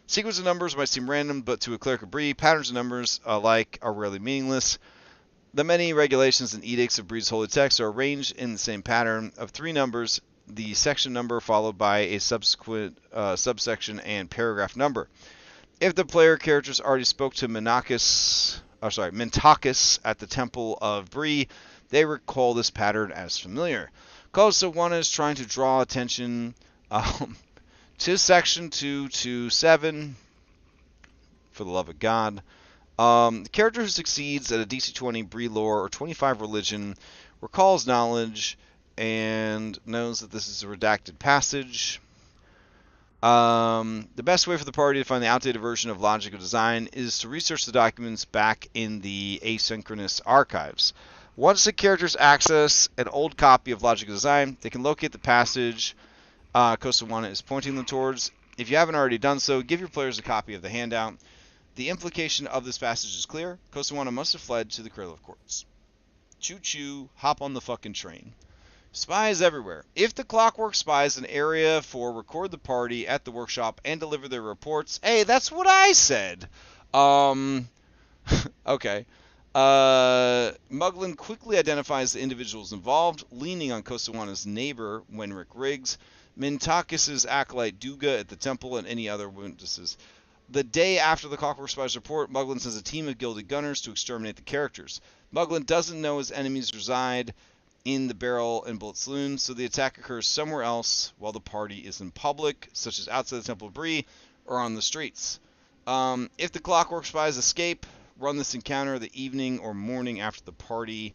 Sequence of numbers might seem random, but to a cleric of Bree, patterns of numbers alike are rarely meaningless. The many regulations and edicts of Bree's holy text are arranged in the same pattern of 3 numbers, the section number followed by a subsequent subsection and paragraph number. If the player characters already spoke to Mentakis at the Temple of Bree, they recall this pattern as familiar. Koswana is trying to draw attention to section 227, for the love of God. The character who succeeds at a DC 20 Bree lore or 25 religion recalls knowledge and knows that this is a redacted passage. The best way for the party to find the outdated version of Logic of Design is to research the documents back in the asynchronous archives. Once the characters access an old copy of Logic of Design, they can locate the passage Koswana is pointing them towards. If you haven't already done so, give your players a copy of the handout. The implication of this passage is clear. Koswana must have fled to the Cradle of Quartz. Choo-choo, hop on the fucking train. Spies everywhere. If the Clockwork spies an area for record the party at the workshop and deliver their reports. Hey, that's what I said. Okay. Muglin quickly identifies the individuals involved, leaning on Kosawana's neighbor, Wenric Riggs, Mentakis' acolyte Duga at the temple, and any other witnesses. The day after the Clockwork Spies report, Muglin sends a team of gilded gunners to exterminate the characters. Muglin doesn't know his enemies reside in the Barrel and Bullet Saloon, so the attack occurs somewhere else while the party is in public, such as outside the Temple of Bree or on the streets. If the Clockwork Spies escape, run this encounter the evening or morning after the party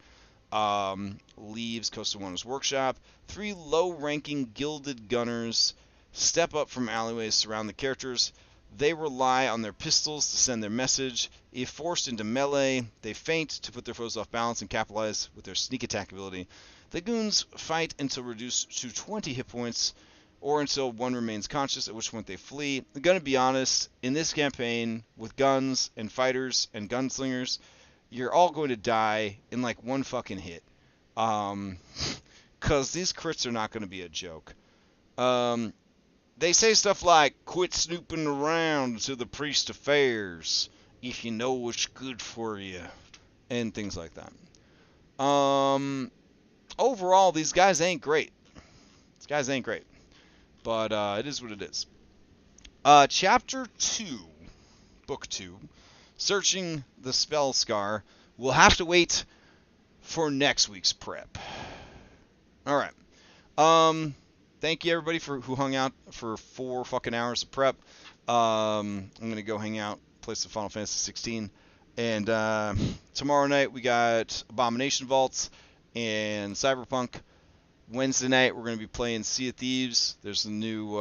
leaves Kosawana's workshop. 3 low-ranking gilded gunners step up from alleyways surround the characters. They rely on their pistols to send their message. If forced into melee, they feint to put their foes off balance and capitalize with their sneak attack ability. The goons fight until reduced to 20 hit points, or until one remains conscious, at which point they flee. I'm going to be honest, in this campaign, with guns and fighters and gunslingers, you're all going to die in like one fucking hit. Because these crits are not going to be a joke. They say stuff like, quit snooping around to the priest affairs if you know what's good for you, and things like that. Overall, these guys ain't great. But it is what it is. Chapter 2, Book 2, Searching the Spell Scar, will have to wait for next week's prep. Alright. Thank you everybody who hung out for 4 fucking hours of prep. I'm going to go hang out, place of Final Fantasy 16. And tomorrow night we got Abomination Vaults and Cyberpunk. Wednesday night we're going to be playing Sea of Thieves. There's a new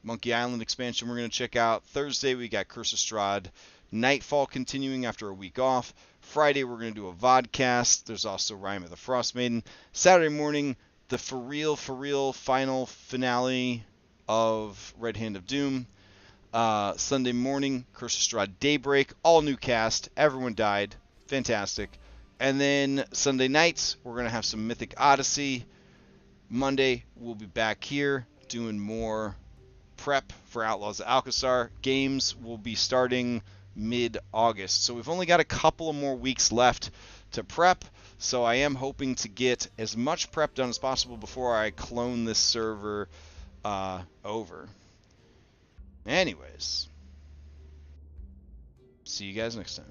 Monkey Island expansion we're going to check out. Thursday we got Curse of Strahd. Nightfall continuing after a week off. Friday we're going to do a vodcast. There's also Rime of the Frost Maiden. Saturday morning, the for real final finale of Red Hand of Doom. Sunday morning, Curse of Strahd Daybreak. All new cast. Everyone died. Fantastic. And then Sunday nights, we're going to have some Mythic Odyssey. Monday, we'll be back here doing more prep for Outlaws of Alkenstar. Games will be starting mid-August. So we've only got a couple of more weeks left to prep. So I am hoping to get as much prep done as possible before I clone this server over. Anyways, see you guys next time.